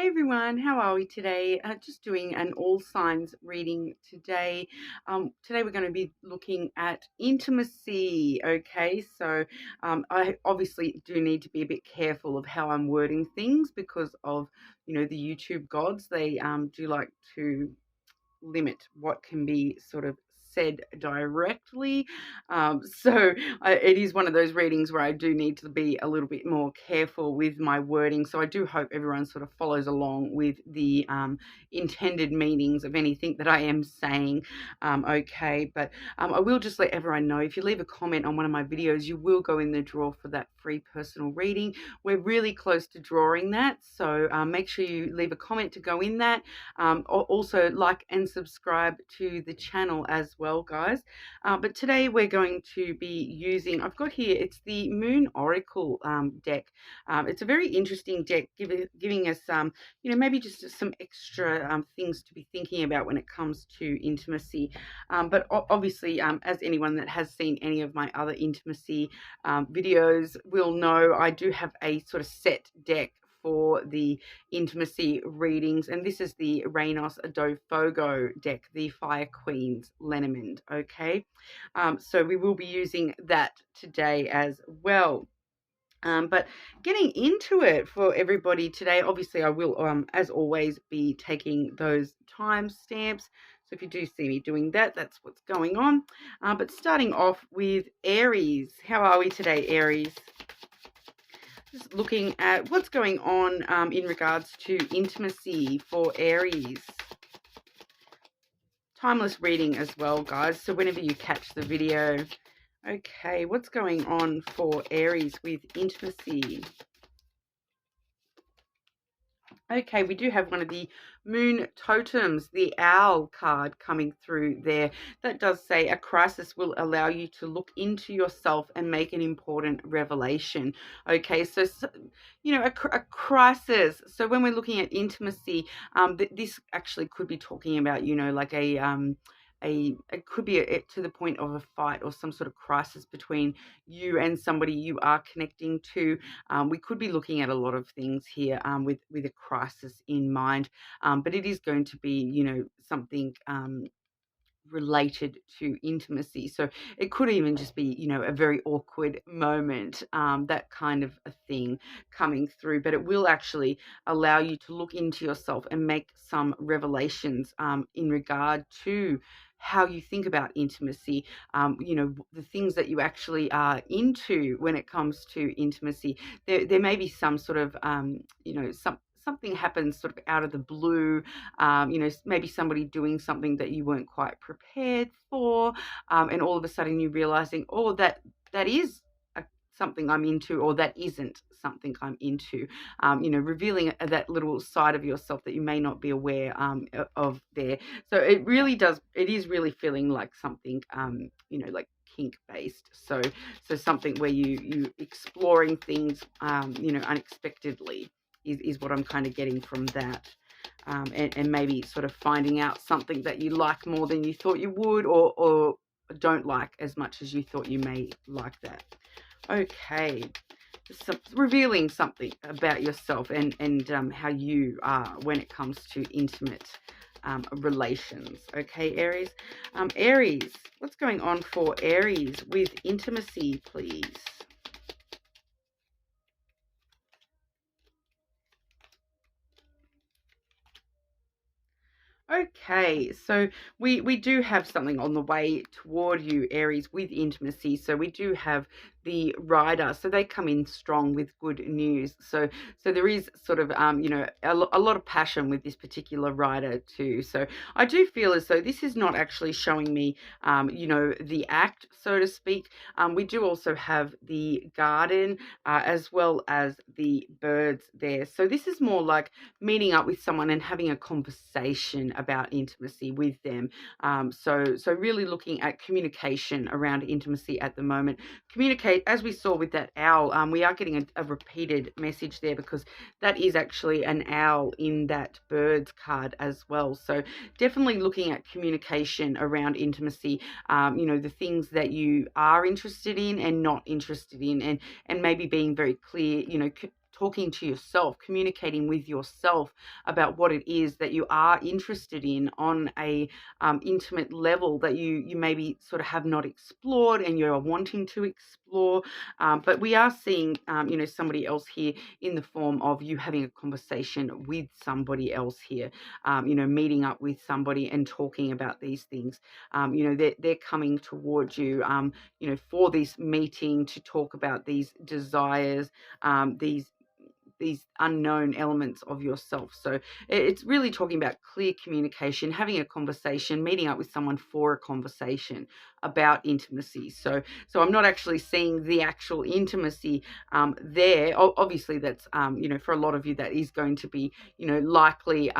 Hey everyone, how are we today? Just doing an all signs reading today. Today we're going to be looking at intimacy. Okay, so I obviously do need to be a bit careful of how I'm wording things because of the YouTube gods. They do like to limit what can be sort of said directly. It is one of those readings where I do need to be a little bit more careful with my wording. So I do hope everyone sort of follows along with the intended meanings of anything that I am saying. But I will just let everyone know, if you leave a comment on one of my videos, you will go in the draw for that free personal reading. We're really close to drawing that. So make sure you leave a comment to go in that. Also like and subscribe to the channel as well, guys. But today we're going to be using, I've got here, it's the Moon Oracle deck. It's a very interesting deck, giving us maybe just some extra things to be thinking about when it comes to intimacy. But obviously, as anyone that has seen any of my other intimacy videos will know, I do have a sort of set deck for the intimacy readings, and this is the Reynos do Fogo deck, the Fire Queen's lenormand. Okay, so we will be using that today as well. But getting into it for everybody today, obviously I will, as always, be taking those timestamps. So if you do see me doing that, that's what's going on. But starting off with Aries. How are we today, Aries? Just looking at what's going on in regards to intimacy for Aries. Timeless reading as well, guys, so whenever you catch the video. Okay, what's going on for Aries with intimacy? Okay, we do have one of the moon totems, the owl card, coming through there. That does say a crisis will allow you to look into yourself and make an important revelation. Okay, so a crisis. So when we're looking at intimacy, this actually could be talking about, like it could be to the point of a fight or some sort of crisis between you and somebody you are connecting to. We could be looking at a lot of things here with a crisis in mind, but it is going to be, something related to intimacy. So it could even just be, a very awkward moment, that kind of a thing coming through. But it will actually allow you to look into yourself and make some revelations in regard to how you think about intimacy, the things that you actually are into when it comes to intimacy. There may be some sort of, something happens sort of out of the blue, maybe somebody doing something that you weren't quite prepared for, and all of a sudden you realizing, oh, that is something I'm into, or that isn't something I'm into, revealing that little side of yourself that you may not be aware of there. So it is really feeling like something, like kink based. So something where you exploring things, unexpectedly is what I'm kind of getting from that. And maybe sort of finding out something that you like more than you thought you would, or don't like as much as you thought you may like that. Okay, so revealing something about yourself and how you are when it comes to intimate relations. Okay, Aries. Aries, what's going on for Aries with intimacy, please? Okay, so we do have something on the way toward you, Aries, with intimacy. So we do have the rider, so they come in strong with good news. So there is sort of a lot of passion with this particular rider too. So I do feel as though this is not actually showing me the act, so to speak. We do also have the garden as well as the birds there. So this is more like meeting up with someone and having a conversation about intimacy with them. So really looking at communication around intimacy at the moment. Communicate, as we saw with that owl, we are getting a repeated message there, because that is actually an owl in that birds card as well. So definitely looking at communication around intimacy, the things that you are interested in and not interested in, and maybe being very clear, talking to yourself, communicating with yourself about what it is that you are interested in on a intimate level that you maybe sort of have not explored and you're wanting to explore. But we are seeing, somebody else here in the form of you having a conversation with somebody else here, meeting up with somebody and talking about these things. They're coming towards you, for this meeting to talk about these desires, these unknown elements of yourself. So it's really talking about clear communication, having a conversation, meeting up with someone for a conversation about intimacy. So I'm not actually seeing the actual intimacy there. Obviously, that's for a lot of you that is going to be likely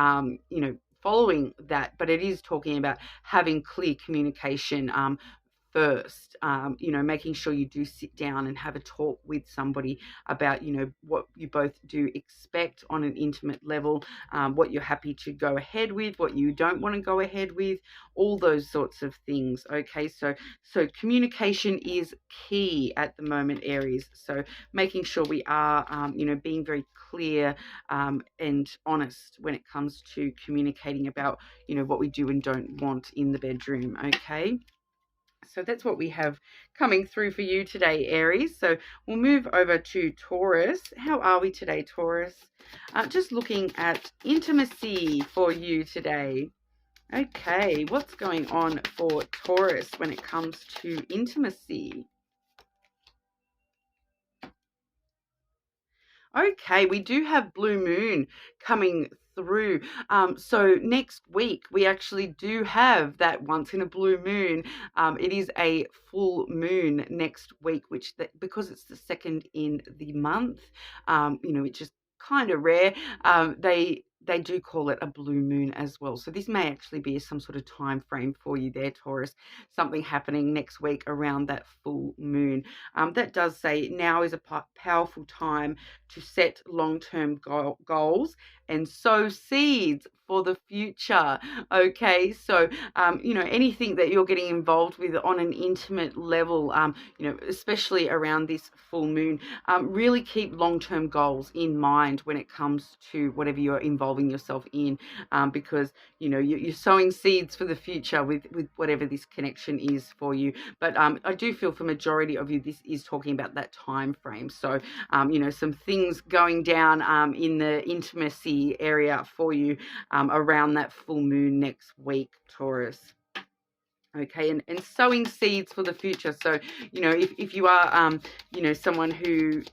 following that, but it is talking about having clear communication first, making sure you do sit down and have a talk with somebody about, what you both do expect on an intimate level, what you're happy to go ahead with, what you don't want to go ahead with, all those sorts of things. Okay, so communication is key at the moment, Aries. So making sure we are, being very clear and honest when it comes to communicating about, what we do and don't want in the bedroom. Okay. So that's what we have coming through for you today, Aries. So we'll move over to Taurus. How are we today, Taurus? Just looking at intimacy for you today. Okay, what's going on for Taurus when it comes to intimacy? Okay, we do have blue moon coming through. So next week we actually do have that once in a blue moon. It is a full moon next week, because it's the second in the month, which is kind of rare. They do call it a blue moon as well. So this may actually be some sort of time frame for you there, Taurus. Something happening next week around that full moon. That does say now is a powerful time to set long-term goals and sow seeds for the future. Okay, so anything that you're getting involved with on an intimate level, especially around this full moon, really keep long-term goals in mind when it comes to whatever you're involving yourself in, because you're sowing seeds for the future with whatever this connection is for you. But I do feel for majority of you this is talking about that time frame. So some things going down in the intimacy area for you around that full moon next week, Taurus. Okay, and sowing seeds for the future. So if you are someone who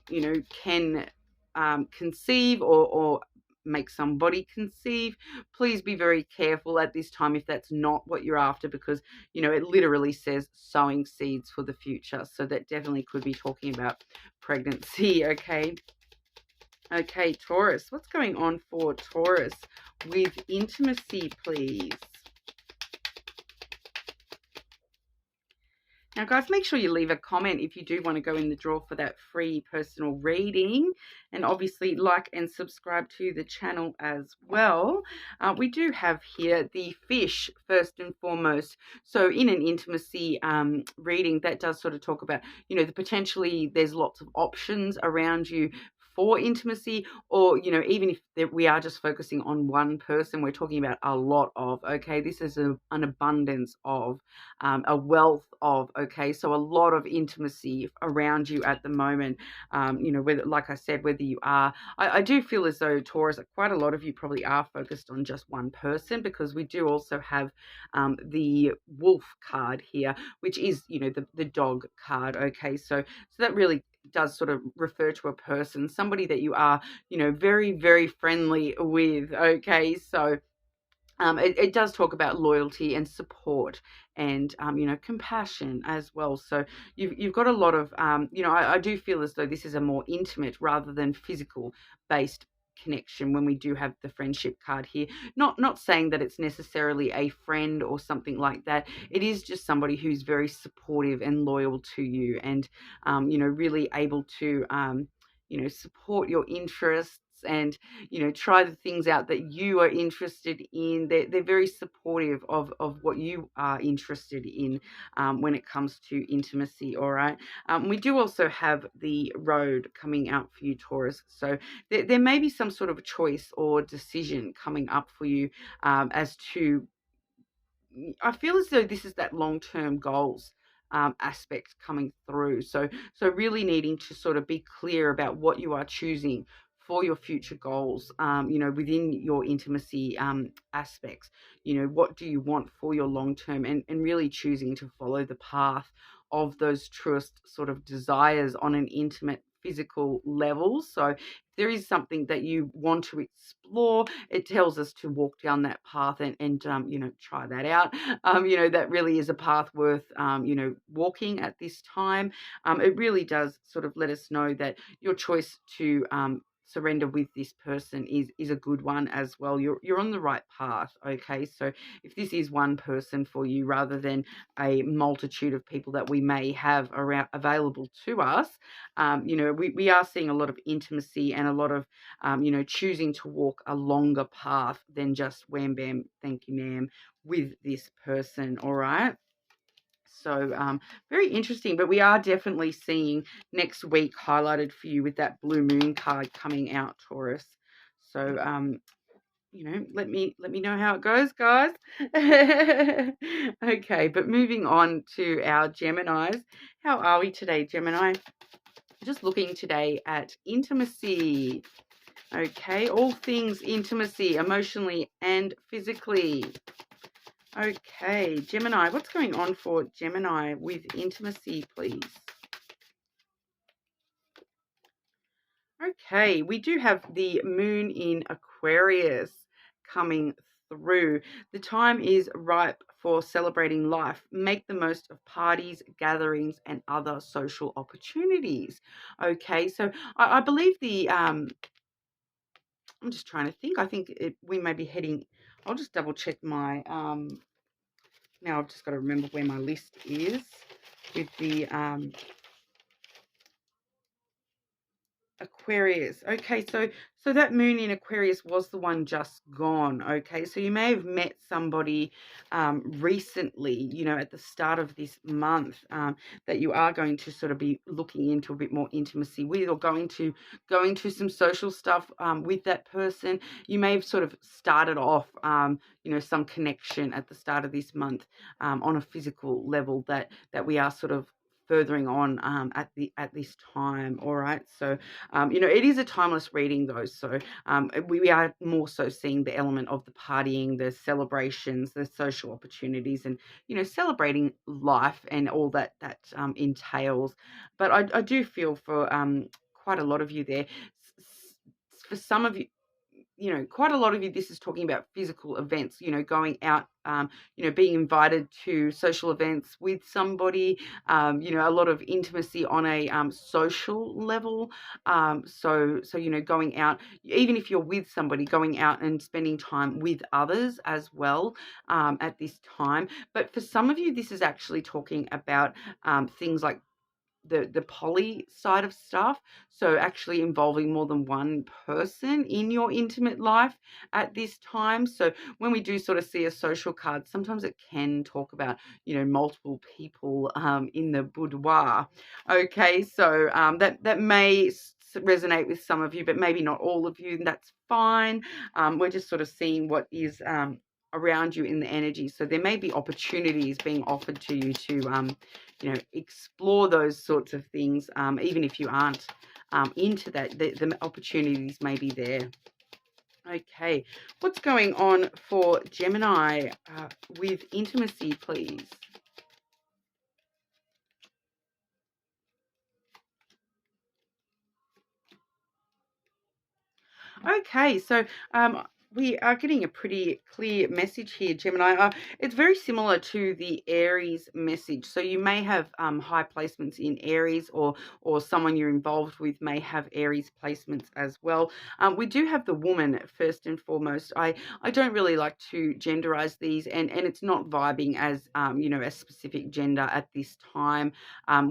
can conceive or make somebody conceive, please be very careful at this time if that's not what you're after, because it literally says sowing seeds for the future. So that definitely could be talking about pregnancy. Okay, Taurus, what's going on for Taurus with intimacy, please? Now, guys, make sure you leave a comment if you do want to go in the draw for that free personal reading. And obviously, like and subscribe to the channel as well. We do have here the fish, first and foremost. So in an intimacy reading, that does sort of talk about, potentially there's lots of options around you for intimacy, or even if we are just focusing on one person, we're talking about a lot of. Okay, this is an abundance of, a wealth of. Okay, so a lot of intimacy around you at the moment. Whether, like I said, whether you are, I do feel as though, Taurus, quite a lot of you probably are focused on just one person, because we do also have the wolf card here, which is the dog card. Okay, so that really does sort of refer to a person, somebody that you are very, very friendly with. Okay, so it does talk about loyalty and support and compassion as well. So you've got a lot of I do feel as though this is a more intimate rather than physical based connection when we do have the friendship card here. Not saying that it's necessarily a friend or something like that. It is just somebody who's very supportive and loyal to you, and really able to support your interests, and, you know, try the things out that you are interested in. They're very supportive of what you are interested in when it comes to intimacy, all right? We do also have the road coming out for you, Taurus. So there may be some sort of choice or decision coming up for you as to, I feel as though this is that long-term goals aspect coming through. So really needing to sort of be clear about what you are choosing for your future goals, you know, within your intimacy aspects. You know, what do you want for your long term, and really choosing to follow the path of those truest sort of desires on an intimate physical level. So if there is something that you want to explore, it tells us to walk down that path and you know, try that out. You know, that really is a path worth you know, walking at this time. It really does sort of let us know that your choice to surrender with this person is a good one as well. You're on the right path. Okay, so if this is one person for you rather than a multitude of people that we may have around available to us, you know, we are seeing a lot of intimacy and a lot of you know, choosing to walk a longer path than just wham bam thank you ma'am with this person. All right, so very interesting, but we are definitely seeing next week highlighted for you with that blue moon card coming out, Taurus. So you know, let me know how it goes, guys. Okay, but moving on to our Geminis. How are we today, Gemini? Just looking today at intimacy. Okay, all things intimacy, emotionally and physically. Okay, Gemini, what's going on for Gemini with intimacy, please? Okay, we do have the moon in Aquarius coming through. The time is ripe for celebrating life. Make the most of parties, gatherings, and other social opportunities. Okay, so I believe the I'm just trying to think. I think we may be heading. I'll just double check my now I've just got to remember where my list is with the Aquarius. Okay, so that moon in Aquarius was the one just gone. Okay, so you may have met somebody recently, you know, at the start of this month, that you are going to sort of be looking into a bit more intimacy with, or going to some social stuff with that person. You may have sort of started off, you know, some connection at the start of this month on a physical level that we are sort of furthering on at this time. All right, so you know, it is a timeless reading though, so we are more so seeing the element of the partying, the celebrations, the social opportunities, and, you know, celebrating life and all that entails. But I do feel for quite a lot of you there. For some of you, you know, quite a lot of you, this is talking about physical events, you know, going out, you know, being invited to social events with somebody, you know, a lot of intimacy on a social level. So, you know, going out, even if you're with somebody, going out and spending time with others as well at this time. But for some of you, this is actually talking about things like the poly side of stuff, so actually involving more than one person in your intimate life at this time. So when we do sort of see a social card, sometimes it can talk about, you know, multiple people in the boudoir. Okay, so that may resonate with some of you, but maybe not all of you, and that's fine. We're just sort of seeing what is around you in the energy. So there may be opportunities being offered to you to you know, explore those sorts of things, even if you aren't into that. The opportunities may be there. Okay, what's going on for Gemini with intimacy, please? Okay, so we are getting a pretty clear message here, Gemini. It's very similar to the Aries message. So you may have high placements in Aries, or someone you're involved with may have Aries placements as well. We do have the woman first and foremost. I don't really like to genderize these, and it's not vibing as a specific gender at this time.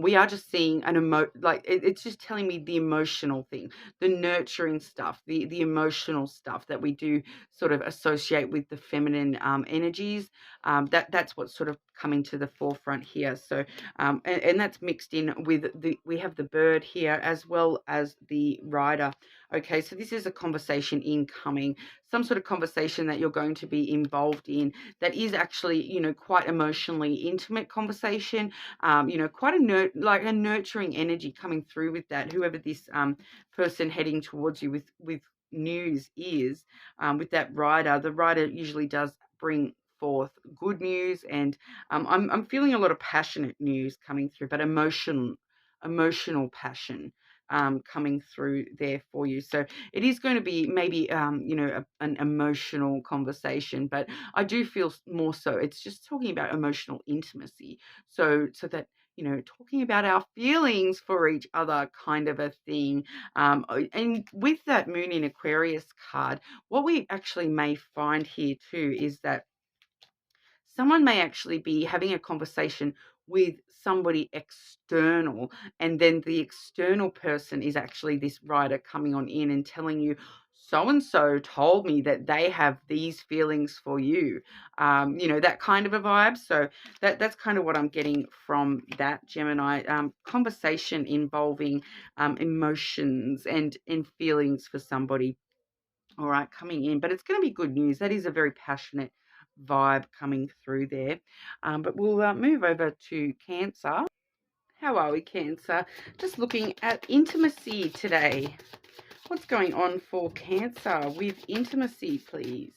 We are just seeing it's just telling me the emotional thing, the nurturing stuff, the emotional stuff that we do sort of associate with the feminine energies. That's what's sort of coming to the forefront here. So and that's mixed in with we have the bird here as well as the rider. Okay, so this is a conversation incoming, some sort of conversation that you're going to be involved in that is actually, quite emotionally intimate conversation. Quite a nurturing energy coming through with that. Whoever this person heading towards you with news is, with that rider. The rider usually does bring forth good news, and I'm feeling a lot of passionate news coming through, but emotional passion coming through there for you. So it is going to be maybe an emotional conversation, but I do feel more so it's just talking about emotional intimacy. So that talking about our feelings for each other kind of a thing. And with that moon in Aquarius card, what we actually may find here too is that someone may actually be having a conversation with somebody external, and then the external person is actually this writer coming on in and telling you, so and so told me that they have these feelings for you, that kind of a vibe. So that's kind of what I'm getting from that, Gemini. Conversation involving emotions and feelings for somebody. All right, coming in, but it's going to be good news. That is a very passionate vibe coming through there. But we'll move over to Cancer. How are we, Cancer? Just looking at intimacy today. What's going on for Cancer with intimacy, please?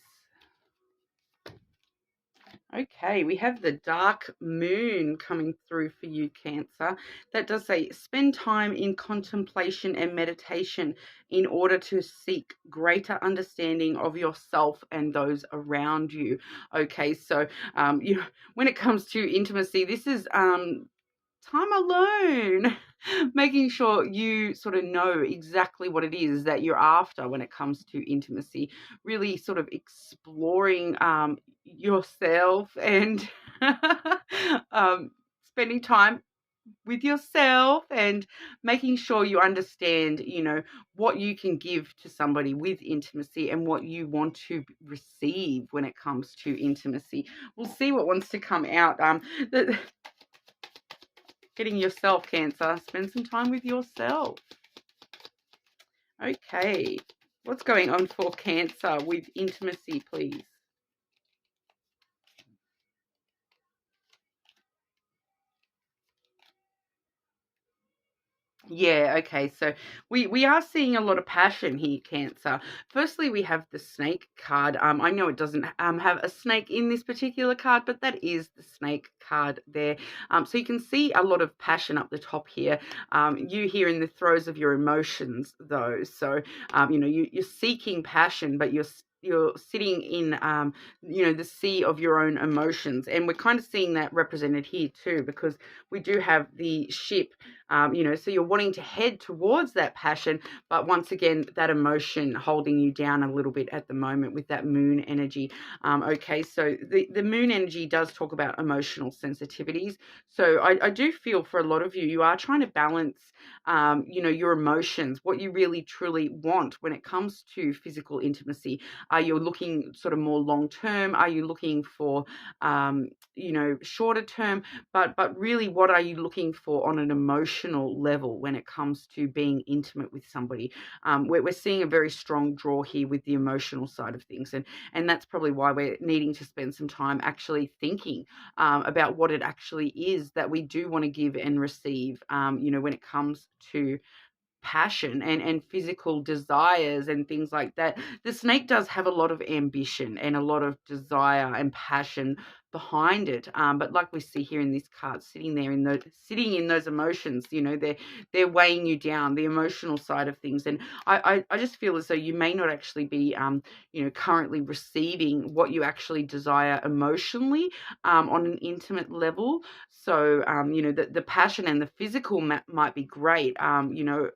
Okay, we have the dark moon coming through for you, Cancer. That does say spend time in contemplation and meditation in order to seek greater understanding of yourself and those around you. Okay, so when it comes to intimacy, this is time alone. Making sure you sort of know exactly what it is that you're after when it comes to intimacy, really sort of exploring yourself and spending time with yourself and making sure you understand, what you can give to somebody with intimacy and what you want to receive when it comes to intimacy. We'll see what wants to come out. Getting yourself, Cancer. Spend some time with yourself. Okay. What's going on for Cancer with intimacy, please? Yeah, okay. So we are seeing a lot of passion here, Cancer. Firstly, we have the snake card. I know it doesn't have a snake in this particular card, but that is the snake card there. So you can see a lot of passion up the top here. You here in the throes of your emotions, though. So you're seeking passion, but you're sitting in the sea of your own emotions, and we're kind of seeing that represented here too, because we do have the ship. So you're wanting to head towards that passion, but once again, that emotion holding you down a little bit at the moment with that moon energy. Okay, so the moon energy does talk about emotional sensitivities. So I do feel for a lot of you, you are trying to balance, your emotions, what you really truly want when it comes to physical intimacy. Are you looking sort of more long term? Are you looking for, shorter term? But really, what are you looking for on an emotional level when it comes to being intimate with somebody? We're seeing a very strong draw here with the emotional side of things, and that's probably why we're needing to spend some time actually thinking about what it actually is that we do want to give and receive. When it comes to passion and physical desires and things like that. The snake does have a lot of ambition and a lot of desire and passion, behind it. But like we see here in this card, sitting in those emotions, you know, they're weighing you down, the emotional side of things. And I just feel as though you may not actually be, you know, currently receiving what you actually desire emotionally, on an intimate level. So, you know, the passion and the physical might be great, you know,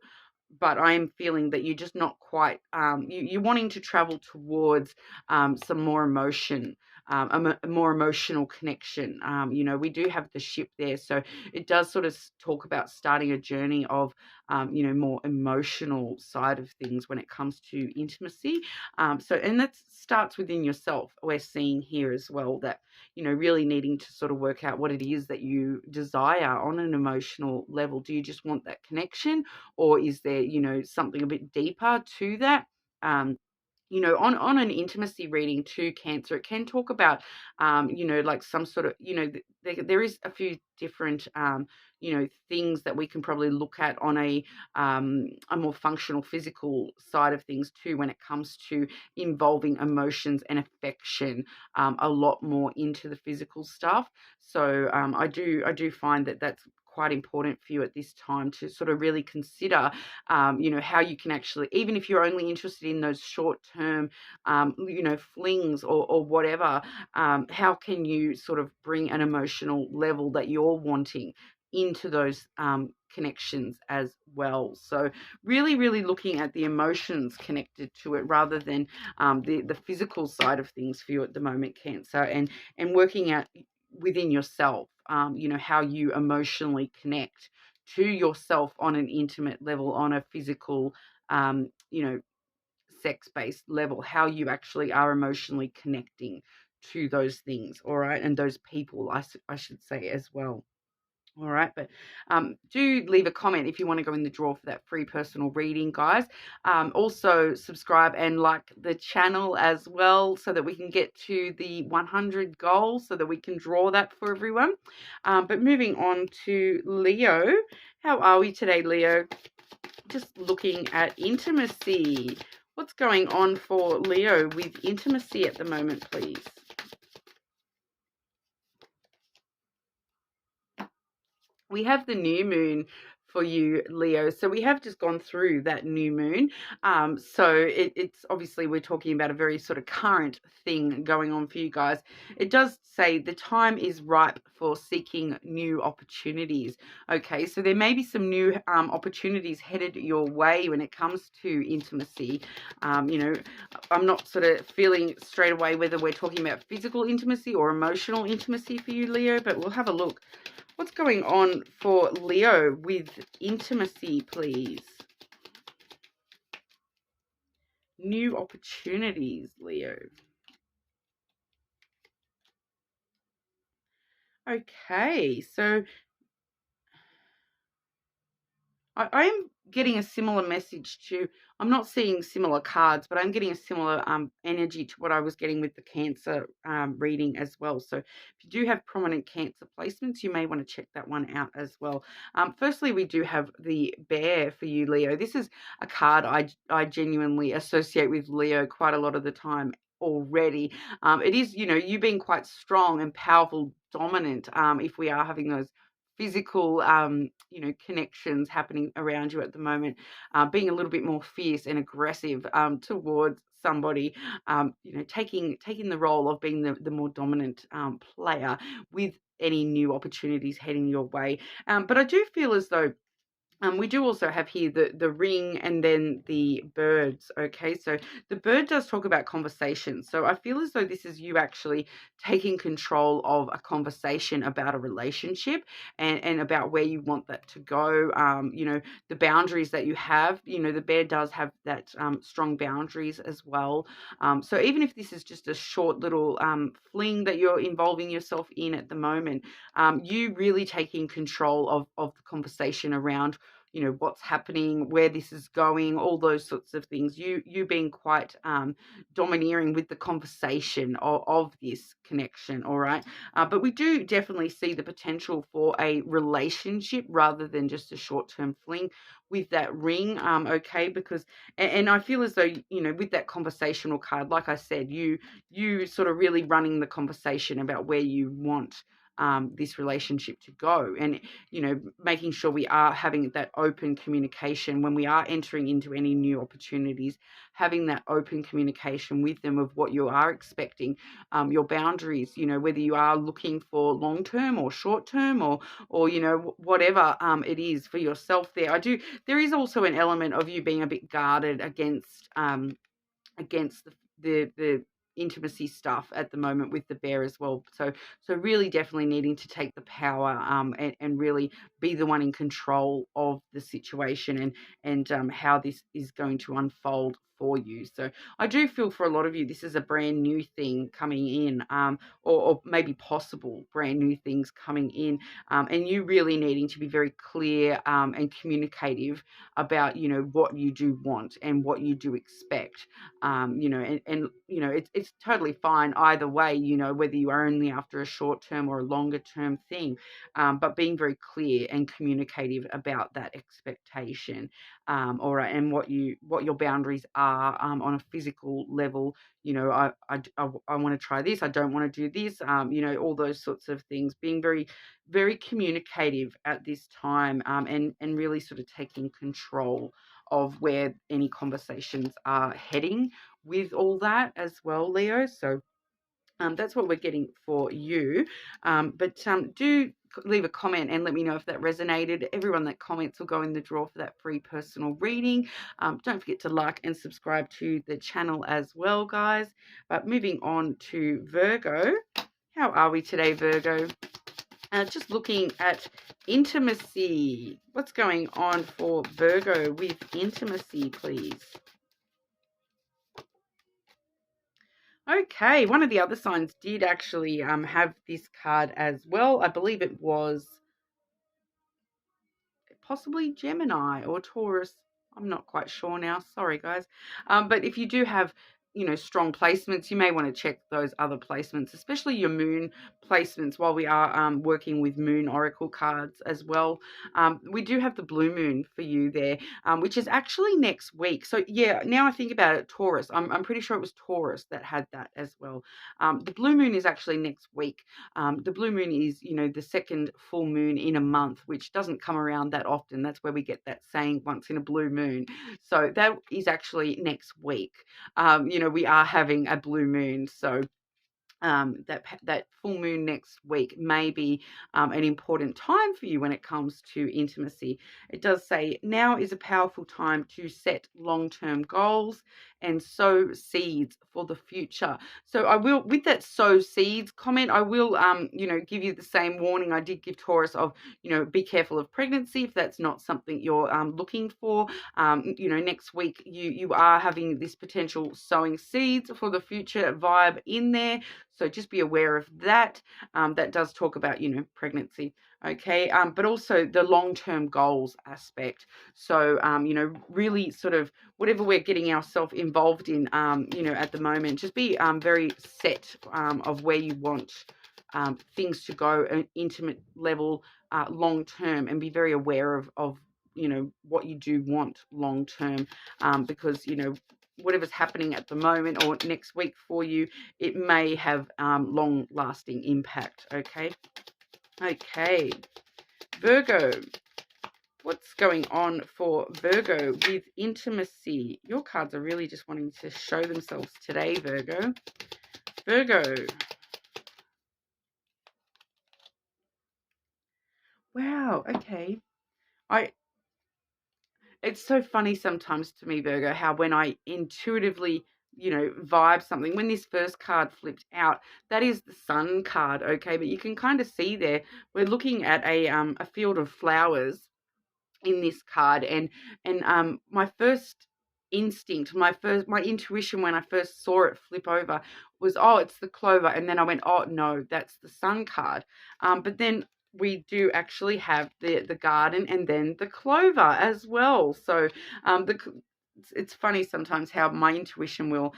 but I'm feeling that you're just not quite, you're wanting to travel towards, some more emotion, a more emotional connection. You know, we do have the ship there, so it does sort of talk about starting a journey of, you know, more emotional side of things when it comes to intimacy. And that starts within yourself. We're seeing here as well that, you know, really needing to sort of work out what it is that you desire on an emotional level. Do you just want that connection? Or is there, you know, something a bit deeper to that? You know, on an intimacy reading to Cancer, it can talk about, you know, like some sort of, you know, there is a few different, you know, things that we can probably look at on a more functional physical side of things too, when it comes to involving emotions and affection, a lot more into the physical stuff. So I do find that that's quite important for you at this time to sort of really consider, you know, how you can actually, even if you're only interested in those short term, you know, flings or whatever, how can you sort of bring an emotional level that you're wanting into those, connections as well. So really, really looking at the emotions connected to it rather than, the physical side of things for you at the moment, Cancer, and working out within yourself, you know, how you emotionally connect to yourself on an intimate level, on a physical, you know, sex-based level, how you actually are emotionally connecting to those things, all right, and those people, I should say as well. All right, but do leave a comment if you want to go in the draw for that free personal reading, guys. Also, subscribe and like the channel as well so that we can get to the 100 goal so that we can draw that for everyone. But moving on to Leo. How are we today, Leo? Just looking at intimacy. What's going on for Leo with intimacy at the moment, please? We have the new moon for you, Leo. So we have just gone through that new moon. So it's obviously we're talking about a very sort of current thing going on for you guys. It does say the time is ripe for seeking new opportunities. Okay, so there may be some new opportunities headed your way when it comes to intimacy. You know, I'm not sort of feeling straight away whether we're talking about physical intimacy or emotional intimacy for you, Leo, but we'll have a look. What's going on for Leo with intimacy, please? New opportunities, Leo. Okay, so I'm getting a similar message to, I'm not seeing similar cards, but I'm getting a similar energy to what I was getting with the Cancer reading as well. So if you do have prominent Cancer placements, you may want to check that one out as well. Firstly, we do have the Bear for you, Leo. This is a card I genuinely associate with Leo quite a lot of the time already. It is, you know, you being quite strong and powerful, dominant, if we are having those physical, you know, connections happening around you at the moment, being a little bit more fierce and aggressive towards somebody, you know, taking the role of being the more dominant player with any new opportunities heading your way. But I do feel as though we do also have here the ring and then the birds. Okay, so the bird does talk about conversation. So I feel as though this is you actually taking control of a conversation about a relationship and about where you want that to go. You know, the boundaries that you have. You know, the bear does have that strong boundaries as well. So even if this is just a short little fling that you're involving yourself in at the moment, you really taking control of the conversation around you know, what's happening, where this is going, all those sorts of things. You being quite domineering with the conversation of this connection, all right? But we do definitely see the potential for a relationship rather than just a short-term fling with that ring, okay? Because, and I feel as though, you know, with that conversational card, like I said, you sort of really running the conversation about where you want this relationship to go, and you know, making sure we are having that open communication when we are entering into any new opportunities, having that open communication with them of what you are expecting, your boundaries, you know, whether you are looking for long term or short term, or you know, whatever it is for yourself there. There is also an element of you being a bit guarded against the intimacy stuff at the moment with the bear as well. So really definitely needing to take the power, and really be the one in control of the situation, and how this is going to unfold for you. So I do feel for a lot of you, this is a brand new thing coming in, or maybe possible brand new things coming in, and you really needing to be very clear, and communicative about, you know, what you do want and what you do expect. You know, and you know, it's totally fine either way, you know, whether you are only after a short term or a longer term thing, but being very clear and communicative about that expectation, all right, and what your boundaries are, on a physical level. You know, I want to try this, I don't want to do this, you know, all those sorts of things, being very, very communicative at this time, and really sort of taking control of where any conversations are heading with all that as well, Leo. So that's what we're getting for you. But do leave a comment and let me know if that resonated. Everyone that comments will go in the draw for that free personal reading. Don't forget to like and subscribe to the channel as well, guys. But moving on to Virgo. How are we today, Virgo? Just looking at intimacy. What's going on for Virgo with intimacy, please? Okay, one of the other signs did actually have this card as well. I believe it was possibly Gemini or Taurus. I'm not quite sure now. Sorry, guys. But if you do have, you know, strong placements, you may want to check those other placements, especially your moon placements, while we are working with moon oracle cards as well. We do have the blue moon for you there, which is actually next week. So yeah, now I think about it, Taurus. I'm pretty sure it was Taurus that had that as well. The blue moon is actually next week. The blue moon is, you know, the second full moon in a month, which doesn't come around that often. That's where we get that saying, once in a blue moon. So that is actually next week. You know, we are having a blue moon. So that full moon next week may be an important time for you when it comes to intimacy. It does say now is a powerful time to set long-term goals and sow seeds for the future. So I will, with that sow seeds comment, I will you know, give you the same warning I did give Taurus of, you know, be careful of pregnancy if that's not something you're looking for. You know, next week you are having this potential sowing seeds for the future vibe in there. So just be aware of that. That does talk about, you know, pregnancy, okay? But also the long-term goals aspect. So, you know, really sort of whatever we're getting ourselves involved in, you know, at the moment, just be very set of where you want things to go, an intimate level, long-term, and be very aware of, you know, what you do want long-term, because, you know, whatever's happening at the moment or next week for you, it may have long-lasting impact, okay? Okay, Virgo. What's going on for Virgo with intimacy? Your cards are really just wanting to show themselves today, Virgo. Virgo. Wow, okay. It's so funny sometimes to me, Virgo, how when I intuitively, you know, vibe something, when this first card flipped out, that is the sun card, okay? But you can kind of see there, we're looking at a field of flowers in this card, and my first instinct, my intuition when I first saw it flip over was, oh, it's the clover, and then I went, oh no, that's the sun card. But then we do actually have the garden and then the clover as well. So it's funny sometimes how my intuition will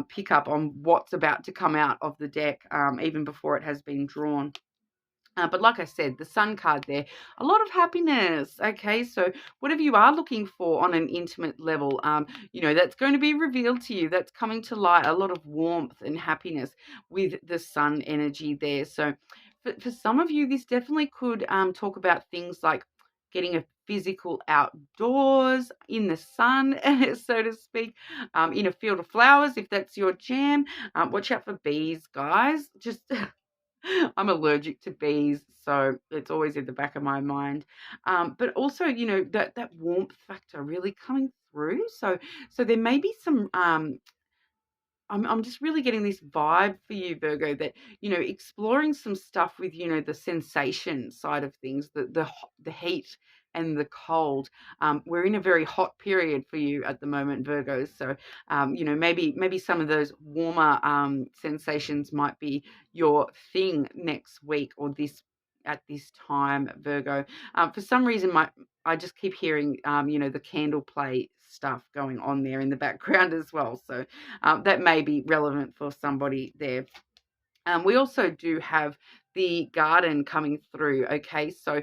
pick up on what's about to come out of the deck even before it has been drawn. But like I said, the sun card there, a lot of happiness. Okay, so whatever you are looking for on an intimate level, that's going to be revealed to you. That's coming to light. A lot of warmth and happiness with the sun energy there. So for some of you, this definitely could talk about things like getting a physical outdoors in the sun, so to speak, in a field of flowers, if that's your jam. Watch out for bees, guys. Just I'm allergic to bees, so it's always in the back of my mind. But also, that warmth factor really coming through. So there may be some. I'm just really getting this vibe for you, Virgo, that exploring some stuff with the sensation side of things, the heat and the cold. We're in a very hot period for you at the moment, Virgo. So maybe some of those warmer sensations might be your thing next week or at this time, Virgo. For some reason, I just keep hearing the candle play stuff going on there in the background as well. So that may be relevant for somebody there. We also do have the garden coming through. Okay, so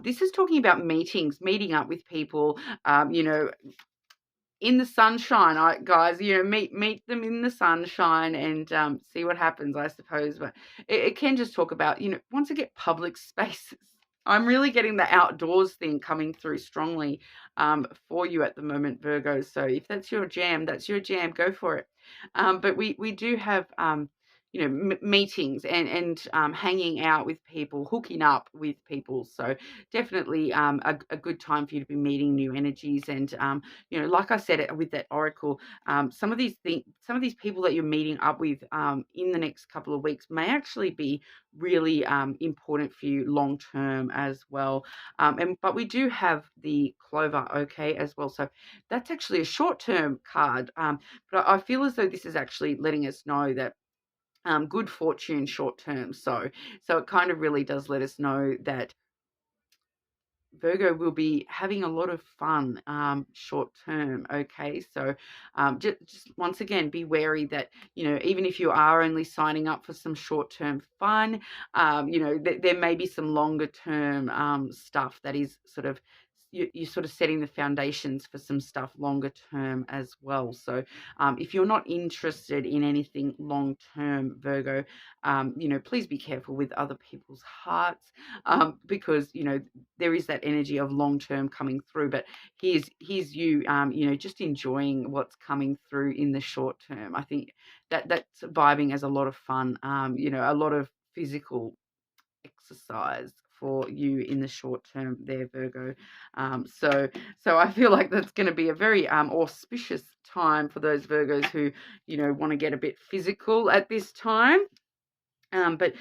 this is talking about meeting up with people, in the sunshine, guys, meet them in the sunshine and see what happens, I suppose. But it can just talk about, once I get public spaces, I'm really getting the outdoors thing coming through strongly for you at the moment, Virgo. So if that's your jam, go for it. But we do have meetings and hanging out with people, hooking up with people. So definitely a good time for you to be meeting new energies. And like I said with that oracle, some of these people that you're meeting up with in the next couple of weeks may actually be really important for you long term as well. But we do have the clover, okay, as well. So that's actually a short term card. But I feel as though this is actually letting us know that good fortune short term. So it kind of really does let us know that Virgo will be having a lot of fun short term. Okay, so just once again, be wary that even if you are only signing up for some short term fun, there may be some longer term stuff that is sort of you're sort of setting the foundations for some stuff longer term as well. So if you're not interested in anything long term, Virgo, please be careful with other people's hearts because there is that energy of long term coming through. But here's you just enjoying what's coming through in the short term. I think that's vibing as a lot of fun, a lot of physical exercise for you in the short term there, Virgo. So I feel like that's going to be a very auspicious time for those Virgos who want to get a bit physical at this time. But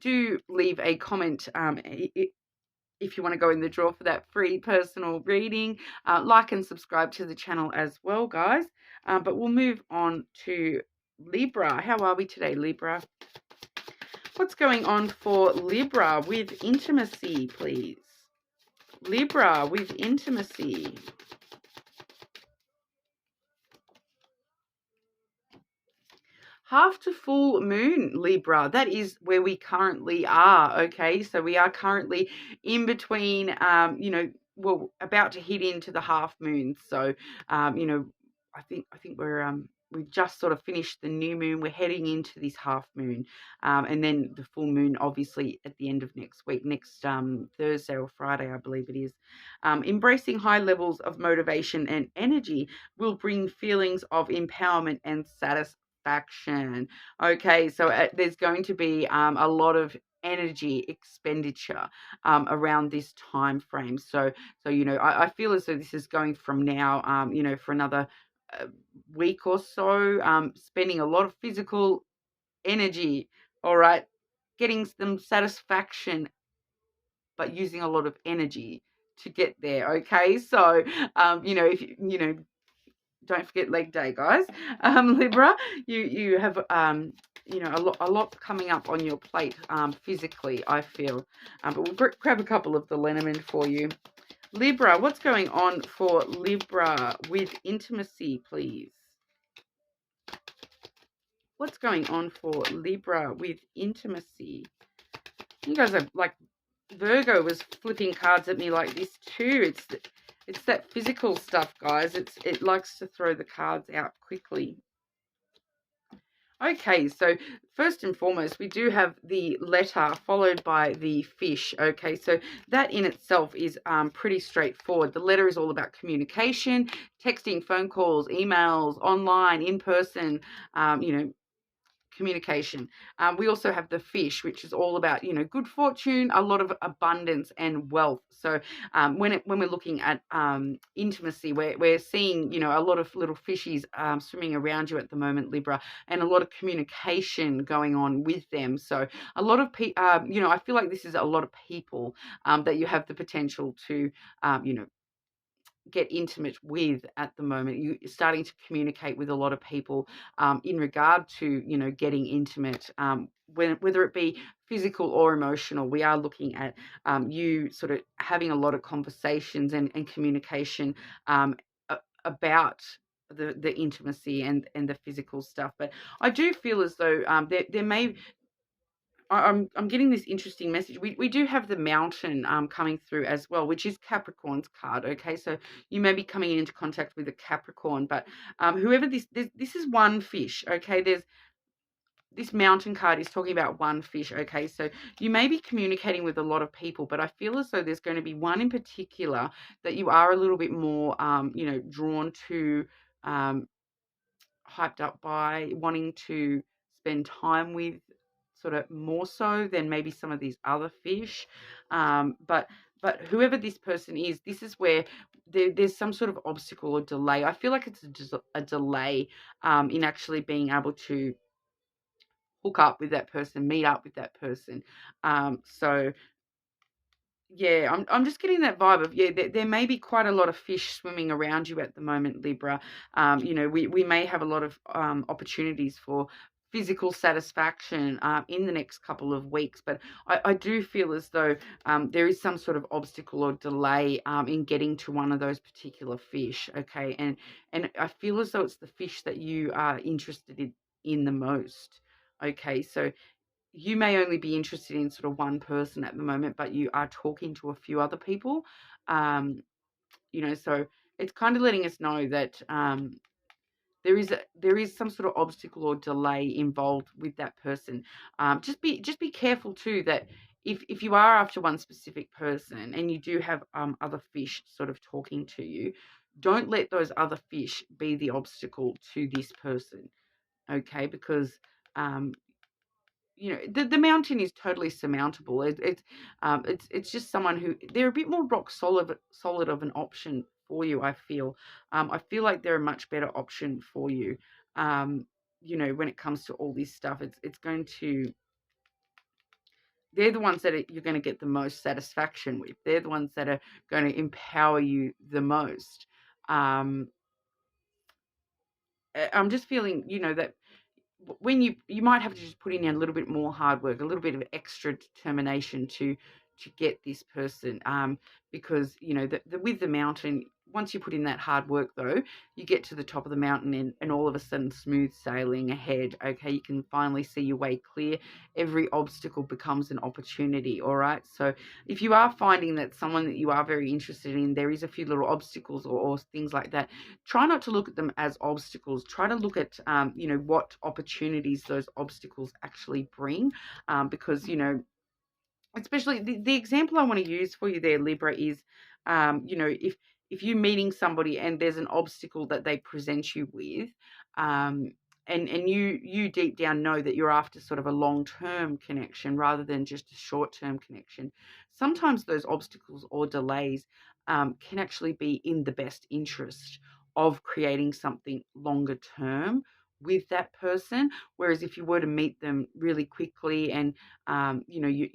do leave a comment if you want to go in the draw for that free personal reading. Like and subscribe to the channel as well, guys. But we'll move on to Libra. How are we today, Libra? What's going on for Libra with intimacy, please? Libra with intimacy. Half to full moon, Libra. That is where we currently are, okay? So we are currently in between, about to hit into the half moon. So, I think we've just sort of finished the new moon. We're heading into this half moon, and then the full moon, obviously, at the end of next week, next Thursday or Friday, I believe it is. Embracing high levels of motivation and energy will bring feelings of empowerment and satisfaction. Okay, so there's going to be a lot of energy expenditure around this time frame. So I feel as though this is going from now, for another week or so, spending a lot of physical energy, all right, getting some satisfaction, but using a lot of energy to get there. Okay, so if don't forget leg day, guys. Libra, you have you know, a lot coming up on your plate physically, I feel. But we'll grab a couple of the Lenormand for you. Libra, what's going on for Libra with intimacy, please? What's going on for Libra with intimacy? You guys are like, Virgo was flipping cards at me like this too. It's that physical stuff, guys. It likes to throw the cards out quickly. Okay, so first and foremost, we do have the letter followed by the fish. Okay, so that in itself is pretty straightforward. The letter is all about communication, texting, phone calls, emails, online, in person, you know, communication. We also have the fish, which is all about, you know, good fortune, a lot of abundance and wealth. So when we're looking at intimacy, we're seeing, you know, a lot of little fishies swimming around you at the moment, Libra, and a lot of communication going on with them. So a lot of people, you know, I feel like this is a lot of people that you have the potential to, you know, get intimate with at the moment. You're starting to communicate with a lot of people in regard to, you know, getting intimate, whether it be physical or emotional. We are looking at you sort of having a lot of conversations and communication about the intimacy and the physical stuff. But I do feel as though there may, I'm getting this interesting message. We do have the mountain coming through as well, which is Capricorn's card. Okay, so you may be coming into contact with a Capricorn, but whoever this is one fish. Okay, there's this mountain card is talking about one fish. Okay, so you may be communicating with a lot of people, but I feel as though there's going to be one in particular that you are a little bit more, you know, drawn to, hyped up by, wanting to spend time with, sort of more so than maybe some of these other fish. But whoever this person is, this is where there's some sort of obstacle or delay. I feel like it's a delay in actually being able to hook up with that person, meet up with that person. So yeah, I'm just getting that vibe of, yeah, there may be quite a lot of fish swimming around you at the moment, Libra. You know, we may have a lot of opportunities for physical satisfaction in the next couple of weeks, but I do feel as though there is some sort of obstacle or delay in getting to one of those particular fish. Okay, and I feel as though it's the fish that you are interested in the most. Okay, so you may only be interested in sort of one person at the moment, but you are talking to a few other people. You know, so it's kind of letting us know that there is some sort of obstacle or delay involved with that person. Just be careful too that if you are after one specific person and you do have other fish sort of talking to you, don't let those other fish be the obstacle to this person. Okay, because you know, the mountain is totally surmountable. It's just someone who, they're a bit more rock solid of an option for you. I feel like they're a much better option for you. You know, when it comes to all this stuff, it's going to, they're the ones that you're going to get the most satisfaction with. They're the ones that are going to empower you the most. I'm just feeling, you know, that when you might have to just put in a little bit more hard work, a little bit of extra determination to get this person, because you know with the mountain, once you put in that hard work though, you get to the top of the mountain and all of a sudden smooth sailing ahead. Okay, you can finally see your way clear. Every obstacle becomes an opportunity. All right, so if you are finding that someone that you are very interested in, there is a few little obstacles or things like that, try not to look at them as obstacles. Try to look at, you know, what opportunities those obstacles actually bring, because, you know, especially the example I want to use for you there, Libra, is, you know, if you're meeting somebody and there's an obstacle that they present you with, and you deep down know that you're after sort of a long-term connection rather than just a short-term connection, sometimes those obstacles or delays can actually be in the best interest of creating something longer term with that person. Whereas if you were to meet them really quickly and you know,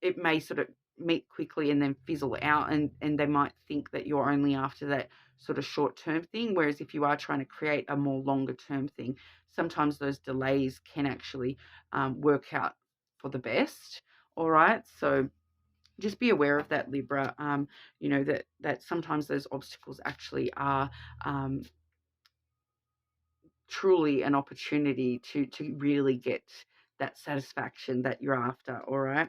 it may sort of meet quickly and then fizzle out, and they might think that you're only after that sort of short-term thing, whereas if you are trying to create a more longer-term thing, sometimes those delays can actually work out for the best. All right, so just be aware of that, Libra. You know, that sometimes those obstacles actually are truly an opportunity to really get that satisfaction that you're after. All right.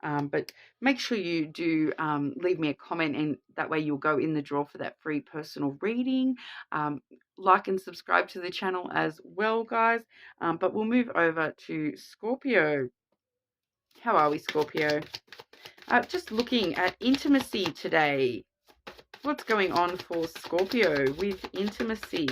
But make sure you do leave me a comment, and that way you'll go in the draw for that free personal reading. Like and subscribe to the channel as well, guys. But we'll move over to Scorpio. How are we, Scorpio? Just looking at intimacy today. What's going on for Scorpio with intimacy?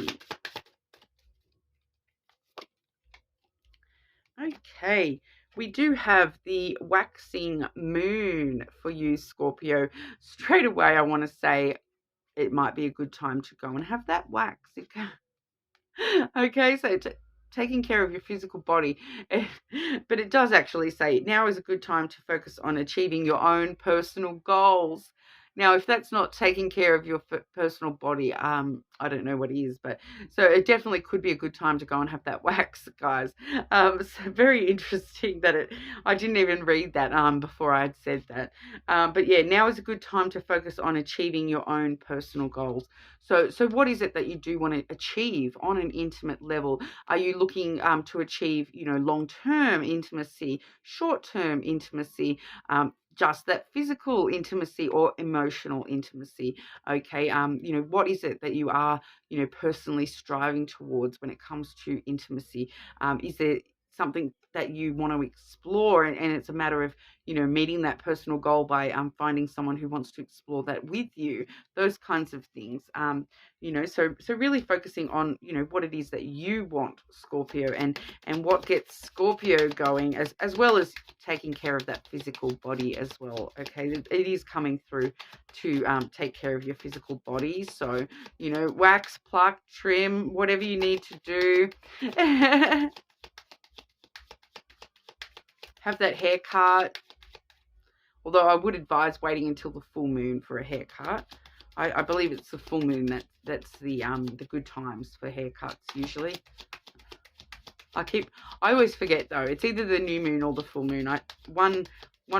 Okay, we do have the waxing moon for you, Scorpio. Straight away, I want to say it might be a good time to go and have that wax. Okay, so taking care of your physical body, but it does actually say now is a good time to focus on achieving your own personal goals. Now, if that's not taking care of your personal body, I don't know what is, but so it definitely could be a good time to go and have that wax, guys. So very interesting that I didn't even read that before I had said that. But yeah, now is a good time to focus on achieving your own personal goals. So what is it that you do want to achieve on an intimate level? Are you looking to achieve, you know, long-term intimacy, short-term intimacy, just that physical intimacy or emotional intimacy? Okay, you know, what is it that you are, you know, personally striving towards when it comes to intimacy? Is there something that you want to explore, and it's a matter of, you know, meeting that personal goal by finding someone who wants to explore that with you, those kinds of things. You know, so really focusing on, you know, what it is that you want, Scorpio, and what gets Scorpio going, as well as taking care of that physical body as well. Okay, it is coming through to take care of your physical body. So, you know, wax, pluck, trim, whatever you need to do. Have that haircut. Although I would advise waiting until the full moon for a haircut. I believe it's the full moon that's the good times for haircuts usually. I always forget though. It's either the new moon or the full moon. One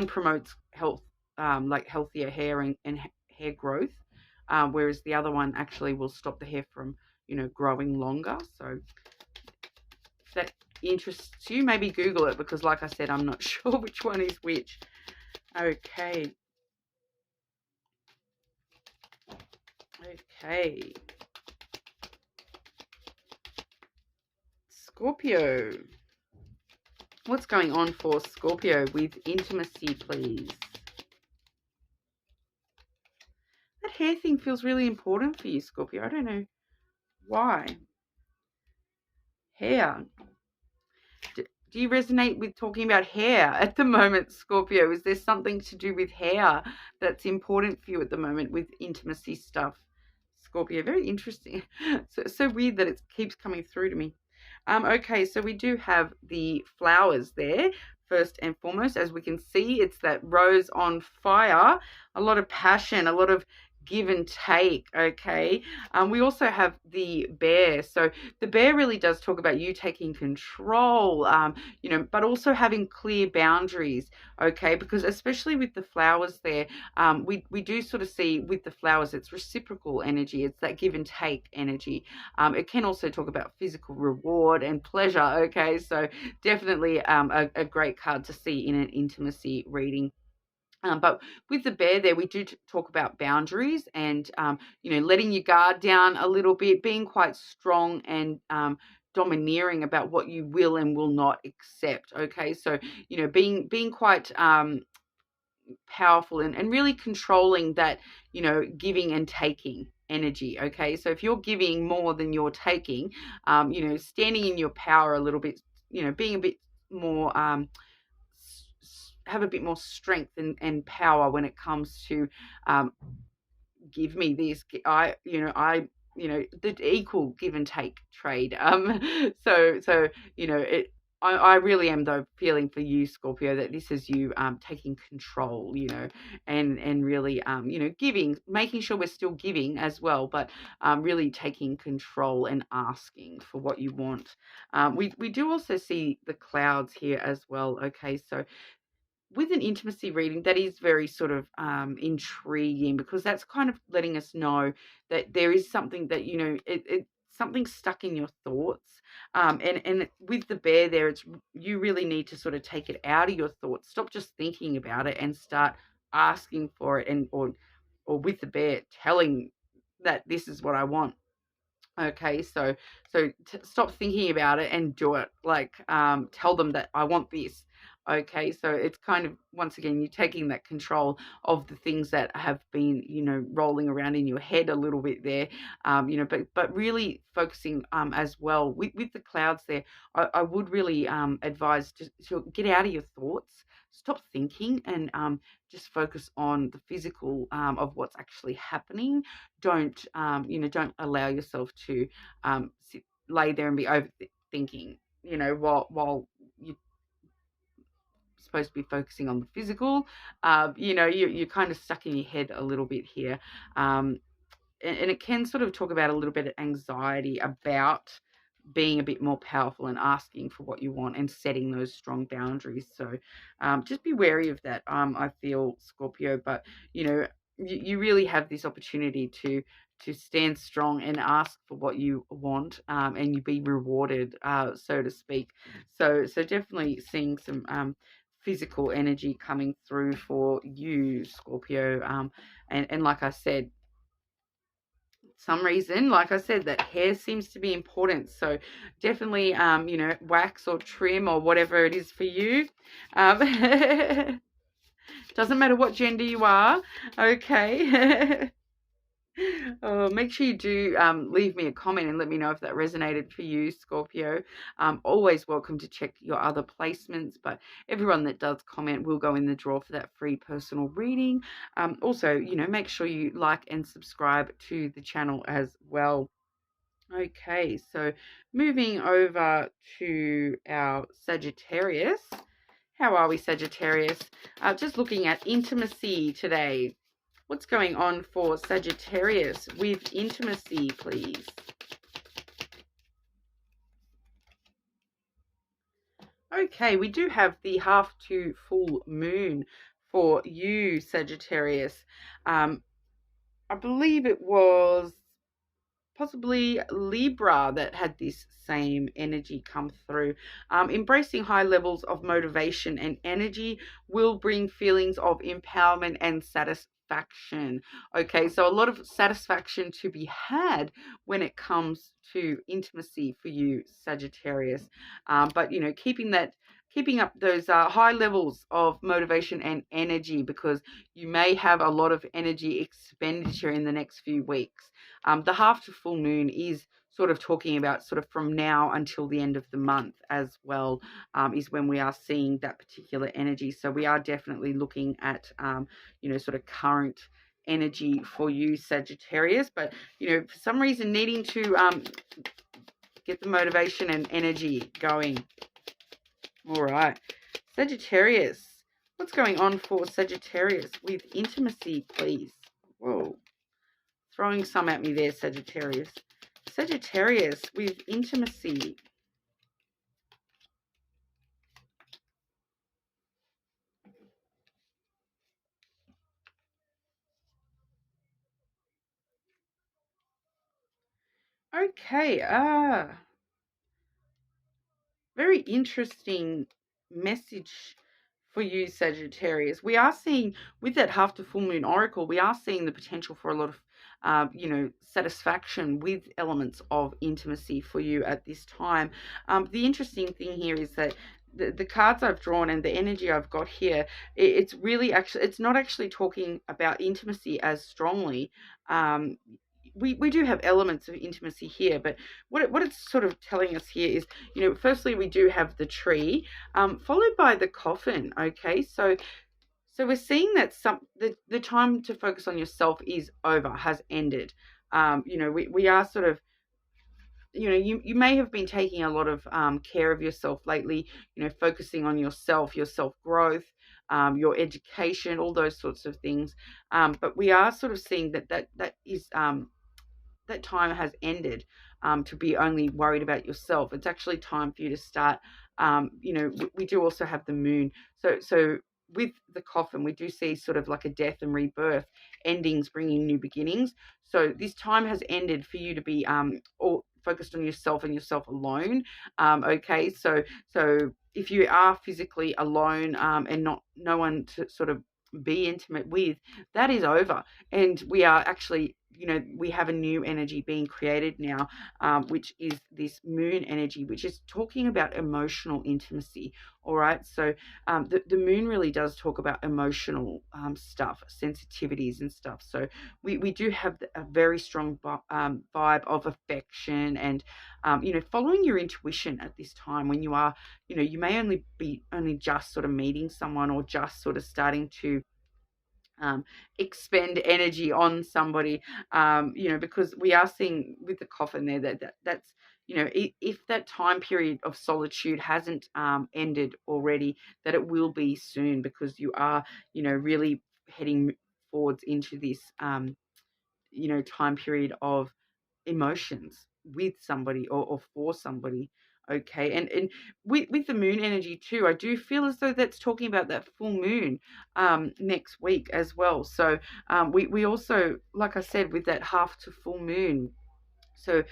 promotes health, like healthier hair and hair growth, whereas the other one actually will stop the hair from, you know, growing longer. So if that interests you, maybe Google it, because like I said, I'm not sure which one is which. Okay. Scorpio. What's going on for Scorpio with intimacy, please? That hair thing feels really important for you, Scorpio. I don't know why. Hair. Do you resonate with talking about hair at the moment, Scorpio? Is there something to do with hair that's important for you at the moment with intimacy stuff, Scorpio? Very interesting. So weird that it keeps coming through to me. Okay, so we do have the flowers there. First and foremost, as we can see, it's that rose on fire. A lot of passion, a lot of give and take. Okay, we also have the bear. So the bear really does talk about you taking control, you know, but also having clear boundaries. Okay, because especially with the flowers there, we do sort of see with the flowers, it's reciprocal energy. It's that give and take energy. It can also talk about physical reward and pleasure. Okay, so definitely a great card to see in an intimacy reading. But with the bear there, we do talk about boundaries and, you know, letting your guard down a little bit, being quite strong and domineering about what you will and will not accept. Okay, so, you know, being quite powerful and really controlling that, you know, giving and taking energy. Okay, so if you're giving more than you're taking, you know, standing in your power a little bit, you know, being a bit more have a bit more strength and power when it comes to give me this, the equal give and take trade. So you know, I really am, though, feeling for you, Scorpio, that this is you taking control, and really, giving, making sure we're still giving as well, but really taking control and asking for what you want. We do also see the clouds here as well. Okay, so with an intimacy reading, that is very sort of intriguing, because that's kind of letting us know that there is something that, something stuck in your thoughts. And with the bear there, it's, you really need to sort of take it out of your thoughts. Stop just thinking about it and start asking for it, and or with the bear telling that this is what I want. Okay, so stop thinking about it and do it. Like, tell them that I want this. Okay, so it's kind of, once again, you're taking that control of the things that have been, rolling around in your head a little bit there. But really focusing as well with the clouds there. I would really advise to get out of your thoughts, stop thinking, and just focus on the physical of what's actually happening. Don't allow yourself to lay there and be overthinking, while you're supposed to be focusing on the physical. You're kind of stuck in your head a little bit here. And it can sort of talk about a little bit of anxiety about being a bit more powerful and asking for what you want and setting those strong boundaries. So just be wary of that, I feel, Scorpio. But, you really have this opportunity to stand strong and ask for what you want, and you be rewarded, so to speak. So definitely seeing some physical energy coming through for you, Scorpio. And like I said, some reason, like I said, that hair seems to be important. So definitely, wax or trim or whatever it is for you. Doesn't matter what gender you are. Okay. Make sure you do leave me a comment and let me know if that resonated for you, Scorpio. Always welcome to check your other placements, but everyone that does comment will go in the draw for that free personal reading. Also, make sure you like and subscribe to the channel as well. Okay, so moving over to our Sagittarius. How are we, Sagittarius? Just looking at intimacy today. What's going on for Sagittarius with intimacy, please? Okay, we do have the half to full moon for you, Sagittarius. I believe it was possibly Libra that had this same energy come through. Embracing high levels of motivation and energy will bring feelings of empowerment and satisfaction. Okay, so a lot of satisfaction to be had when it comes to intimacy for you, Sagittarius. But keeping up those high levels of motivation and energy, because you may have a lot of energy expenditure in the next few weeks. The half to full moon is sort of talking about sort of from now until the end of the month as well, is when we are seeing that particular energy. So we are definitely looking at, sort of current energy for you, Sagittarius. But, for some reason needing to get the motivation and energy going. All right. Sagittarius. What's going on for Sagittarius with intimacy, please? Whoa. Throwing some at me there, Sagittarius. Sagittarius with intimacy. Okay. Very interesting message for you, Sagittarius. We are seeing, with that half to full moon oracle, we are seeing the potential for a lot of satisfaction with elements of intimacy for you at this time. The interesting thing here is that the cards I've drawn and the energy I've got here, it's really actually, it's not actually talking about intimacy as strongly. We do have elements of intimacy here, but what it's sort of telling us here is, firstly, we do have the tree, followed by the coffin. Okay, so we're seeing that the time to focus on yourself is over, has ended. We are sort of, you know, you may have been taking a lot of care of yourself lately, you know, focusing on yourself, your self-growth, your education, all those sorts of things. But we are sort of seeing that is that time has ended, to be only worried about yourself. It's actually time for you to start. You know, we do also have the moon. So with the coffin, we do see sort of like a death and rebirth, endings bringing new beginnings. So this time has ended for you to be all focused on yourself and yourself alone. Okay, so if you are physically alone, and not no one to sort of be intimate with, that is over, and we are actually, you know, we have a new energy being created now, which is this moon energy, which is talking about emotional intimacy. All right, so the moon really does talk about emotional stuff, sensitivities and stuff. So we do have a very strong vibe of affection, and you know, following your intuition at this time when you are, you know, you may only just sort of meeting someone, or just sort of starting to expend energy on somebody, you know, because we are seeing with the coffin there that's, you know, if that time period of solitude hasn't ended already, that it will be soon, because you are, you know, really heading forwards into this, you know, time period of emotions with somebody, or for somebody. Okay, and with the moon energy too, I do feel as though that's talking about that full moon next week as well. So we also, like I said, with that half to full moon, so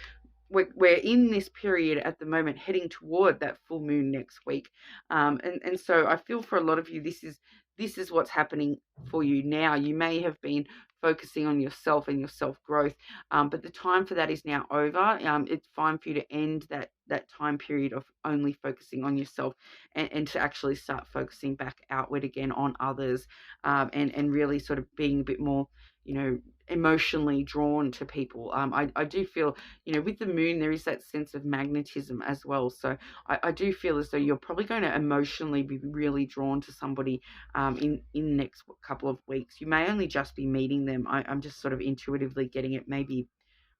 we're in this period at the moment heading toward that full moon next week, and so I feel for a lot of you, this is what's happening for you now. You may have been focusing on yourself and your self-growth, but the time for that is now over. It's fine for you to end that time period of only focusing on yourself, and to actually start focusing back outward again on others, and really sort of being a bit more, you know, emotionally drawn to people. I do feel, you know, with the moon, there is that sense of magnetism as well. So I do feel as though you're probably going to emotionally be really drawn to somebody in the next couple of weeks. You may only just be meeting them. I'm just sort of intuitively getting it, maybe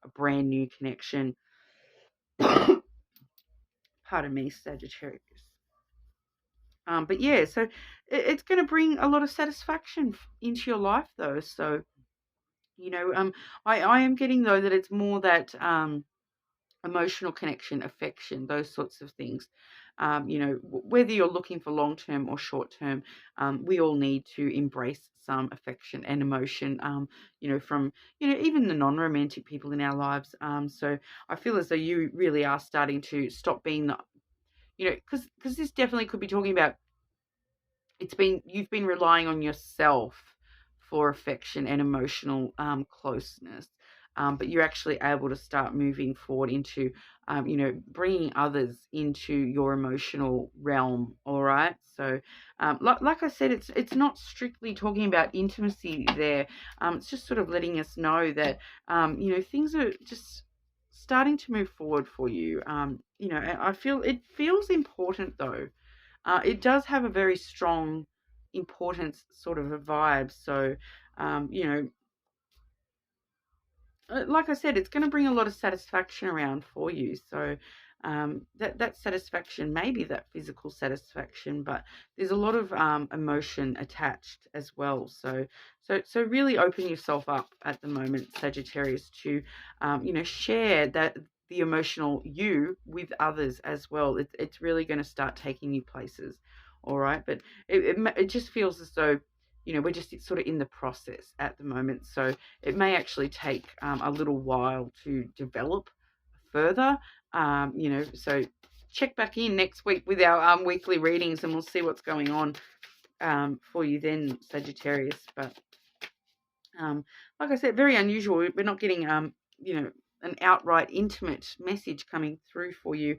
a brand new connection. Pardon me, Sagittarius. But yeah, so it's going to bring a lot of satisfaction into your life, though. So, you know, I am getting, though, that it's more that emotional connection, affection, those sorts of things. You know, whether you're looking for long term or short term, we all need to embrace some affection and emotion. You know, from, you know, even the non-romantic people in our lives. So I feel as though you really are starting to stop being the, you know, because this definitely could be talking about, you've been relying on yourself for affection and emotional closeness, but you're actually able to start moving forward into, you know, bringing others into your emotional realm. All right, so like I said, it's not strictly talking about intimacy there. It's just sort of letting us know that, you know, things are just starting to move forward for you. You know, I feel it feels important, though. It does have a very strong importance sort of a vibe. So, you know, like I said, it's going to bring a lot of satisfaction around for you. So, that satisfaction, maybe that physical satisfaction, but there's a lot of emotion attached as well. So really open yourself up at the moment, Sagittarius, to you know, share that the emotional you with others as well. It's really going to start taking you places. All right, but it just feels as though, you know, we're just sort of in the process at the moment. So it may actually take a little while to develop further. You know, so check back in next week with our weekly readings, and we'll see what's going on for you then, Sagittarius. But like I said, very unusual. We're not getting, you know, an outright intimate message coming through for you,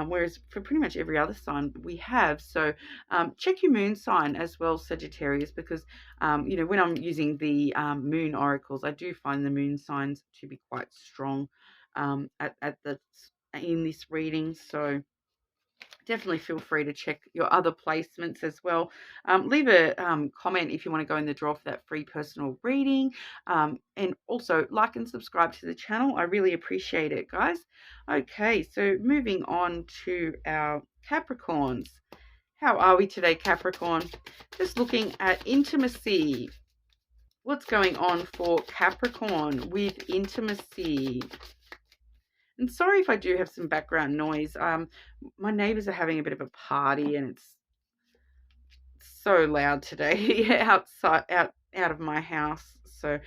whereas for pretty much every other sign we have. So check your moon sign as well, Sagittarius, because you know, when I'm using the moon oracles, I do find the moon signs to be quite strong in this reading. So definitely feel free to check your other placements as well. Leave a comment if you want to go in the draw for that free personal reading. And also like and subscribe to the channel. I really appreciate it, guys. Okay, so moving on to our Capricorns. How are we today, Capricorn? Just looking at intimacy. What's going on for Capricorn with intimacy? And sorry if I do have some background noise. My neighbors are having a bit of a party and it's so loud today out of my house. So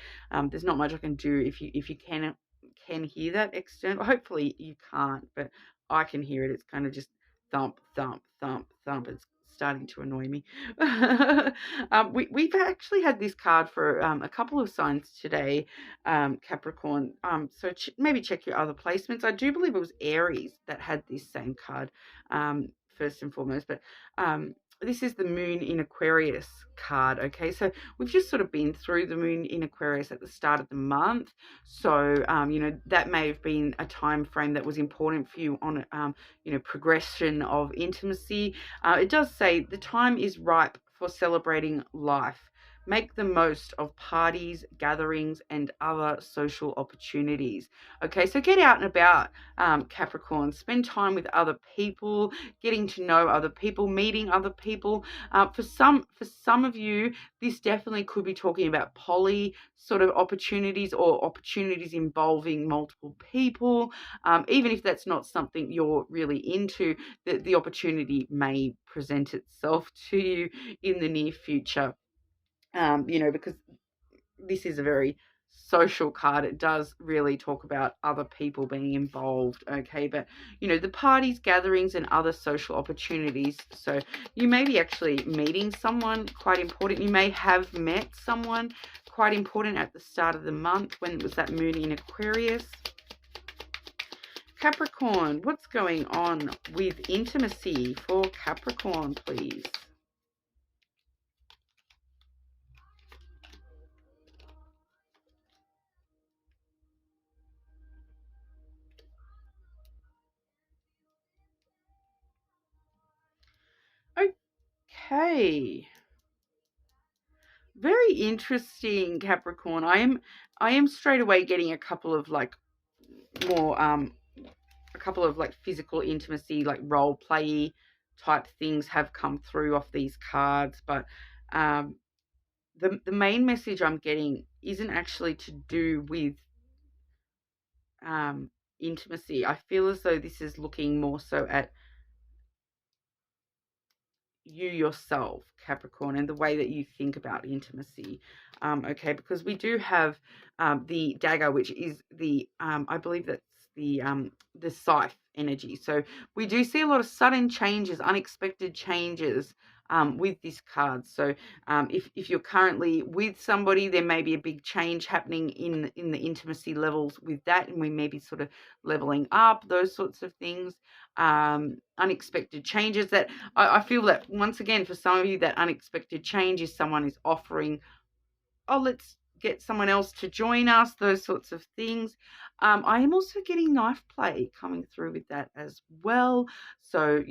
there's not much I can do if you can hear that external. Hopefully you can't, but I can hear it. It's kind of just thump, thump, thump, thump. It's starting to annoy me. We've actually had this card for a couple of signs today, Capricorn. So maybe check your other placements. I do believe it was Aries that had this same card first and foremost, but this is the Moon in Aquarius card, okay? So we've just sort of been through the Moon in Aquarius at the start of the month. So, that may have been a time frame that was important for you on, progression of intimacy. It does say the time is ripe for celebrating life. Make the most of parties, gatherings, and other social opportunities. Okay, so get out and about, Capricorn. Spend time with other people, getting to know other people, meeting other people. For some of you, this definitely could be talking about poly sort of opportunities or opportunities involving multiple people. Even if that's not something you're really into, the opportunity may present itself to you in the near future. Because this is a very social card. It does really talk about other people being involved, okay? But, the parties, gatherings, and other social opportunities. So you may be actually meeting someone quite important. You may have met someone quite important at the start of the month when it was that Moon in Aquarius. Capricorn, what's going on with intimacy for Capricorn, please? Okay. Very interesting, Capricorn. I am straight away getting a couple of physical intimacy, like role play type things have come through off these cards, but the main message I'm getting isn't actually to do with intimacy. I feel as though this is looking more so at you yourself, Capricorn, and the way that you think about intimacy. Okay, because we do have the dagger, which is the I believe that's the scythe energy. So we do see a lot of sudden changes, unexpected changes with this card. So if you're currently with somebody, there may be a big change happening in the intimacy levels with that, and we may be sort of leveling up, those sorts of things. Unexpected changes that I feel that once again, for some of you, that unexpected change is someone is offering, oh, let's get someone else to join us, those sorts of things. I am also getting knife play coming through with that as well. So,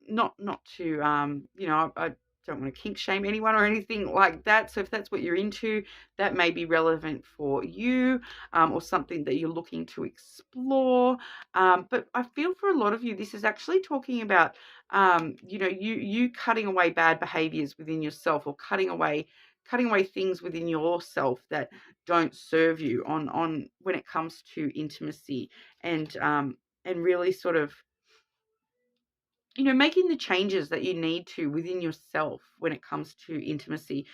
not to, I don't want to kink shame anyone or anything like that. So if that's what you're into, that may be relevant for you, or something that you're looking to explore. But I feel for a lot of you, this is actually talking about, you cutting away bad behaviors within yourself, or cutting away things within yourself that don't serve you on when it comes to intimacy, and really sort of, making the changes that you need to within yourself when it comes to intimacy,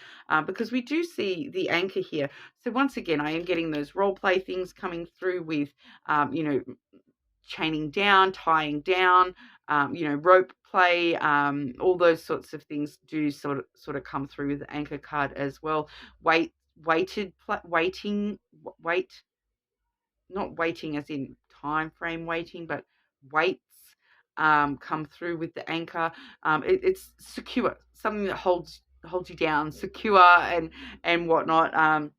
because we do see the anchor here. So once again, I am getting those role play things coming through with, chaining down, tying down, rope play, all those sorts of things do sort of come through with the anchor card as well. Wait, not waiting as in time frame waiting, but weights come through with the anchor. It's secure, something that holds you down, secure and whatnot.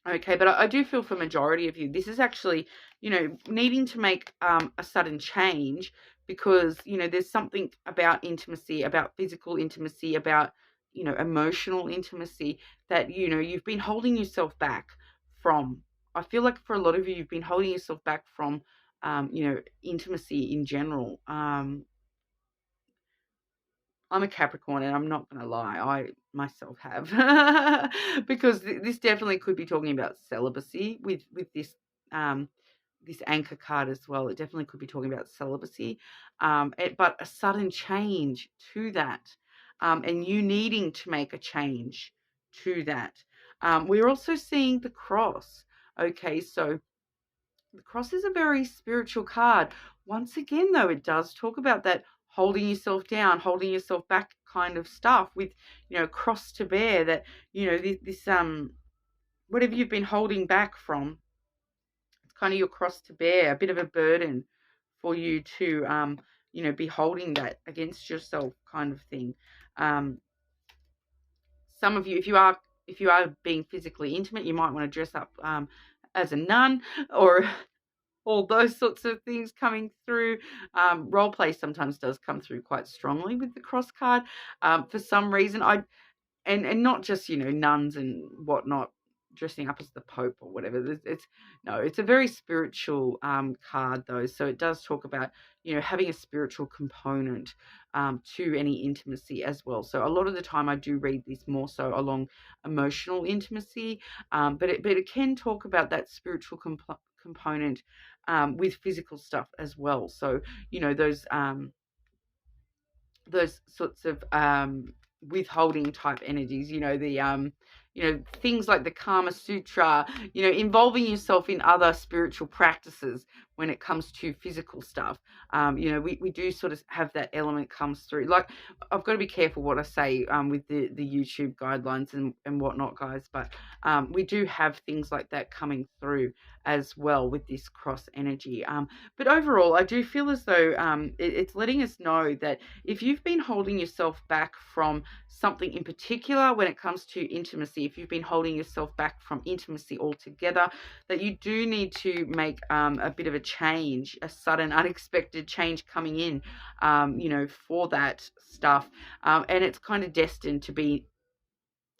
Okay, but I do feel for majority of you, this is actually, needing to make a sudden change, because, you know, there's something about intimacy, about physical intimacy, about, you know, emotional intimacy that, you know, you've been holding yourself back from. I feel like for a lot of you, you've been holding yourself back from, you know, intimacy in general. I'm a Capricorn, and I'm not going to lie, I myself have, because this definitely could be talking about celibacy with this this anchor card as well. It definitely could be talking about celibacy, but a sudden change to that, and you needing to make a change to that. We're also seeing the cross. Okay, so the cross is a very spiritual card. Once again, though, it does talk about that holding yourself down, holding yourself back kind of stuff with, you know, cross to bear, that, you know, this whatever you've been holding back from, it's kind of your cross to bear, a bit of a burden for you to, you know, be holding that against yourself kind of thing. Some of you, if you are being physically intimate, you might want to dress up as a nun, or all those sorts of things coming through. Role play sometimes does come through quite strongly with the cross card. For some reason, and not just, you know, nuns and whatnot dressing up as the Pope or whatever. It's a very spiritual card though. So it does talk about, you know, having a spiritual component to any intimacy as well. So a lot of the time I do read this more so along emotional intimacy, but it can talk about that spiritual component with physical stuff as well. So, you know, those sorts of withholding type energies, you know, you know, things like the Kama Sutra, you know, involving yourself in other spiritual practices when it comes to physical stuff. You know, we do sort of have that element comes through. Like, I've got to be careful what I say with the YouTube guidelines and whatnot, guys, but we do have things like that coming through as well with this cross energy. But overall, I do feel as though it's letting us know that if you've been holding yourself back from something in particular when it comes to intimacy, if you've been holding yourself back from intimacy altogether, that you do need to make a bit of a change, a sudden, unexpected change coming in, you know, for that stuff. And it's kind of destined to be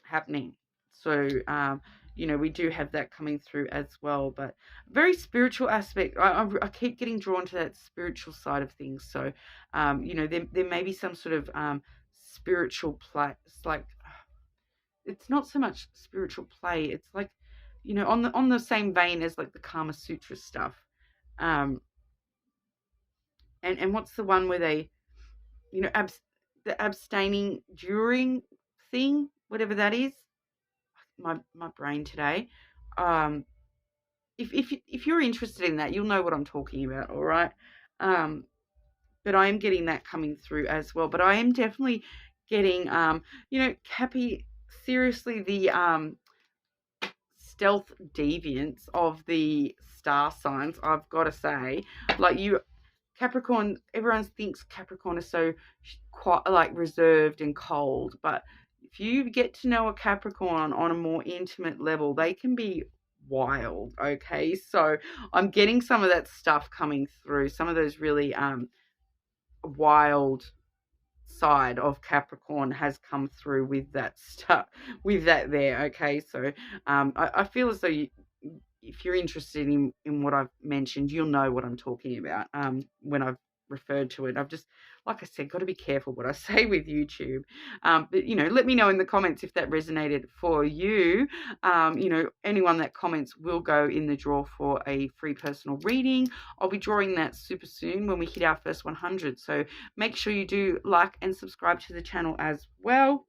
happening. So, you know, we do have that coming through as well, but very spiritual aspect. I keep getting drawn to that spiritual side of things. So, you know, there may be some sort of spiritual play. It's like, it's not so much spiritual play. It's like, you know, on the same vein as like the Kama Sutra stuff. And what's the one where they, you know, the abstaining during thing, whatever that is. My brain today. If you're interested in that, you'll know what I'm talking about, all right? But I am getting that coming through as well. But I am definitely getting, you know, Cappy, seriously, the stealth deviance of the star signs, I've got to say. Like, you, Capricorn, everyone thinks Capricorn is so quite like reserved and cold, but if you get to know a Capricorn on a more intimate level, they can be wild. Okay, so I'm getting some of that stuff coming through, some of those really wild side of Capricorn has come through with that stuff, with that there. Okay, so I feel as though if you're interested in what I've mentioned, you'll know what I'm talking about when I've referred to it. I've just, like I said, got to be careful what I say with YouTube. But, you know, let me know in the comments if that resonated for you. You know, anyone that comments will go in the draw for a free personal reading. I'll be drawing that super soon when we hit our first 100. So make sure you do like and subscribe to the channel as well.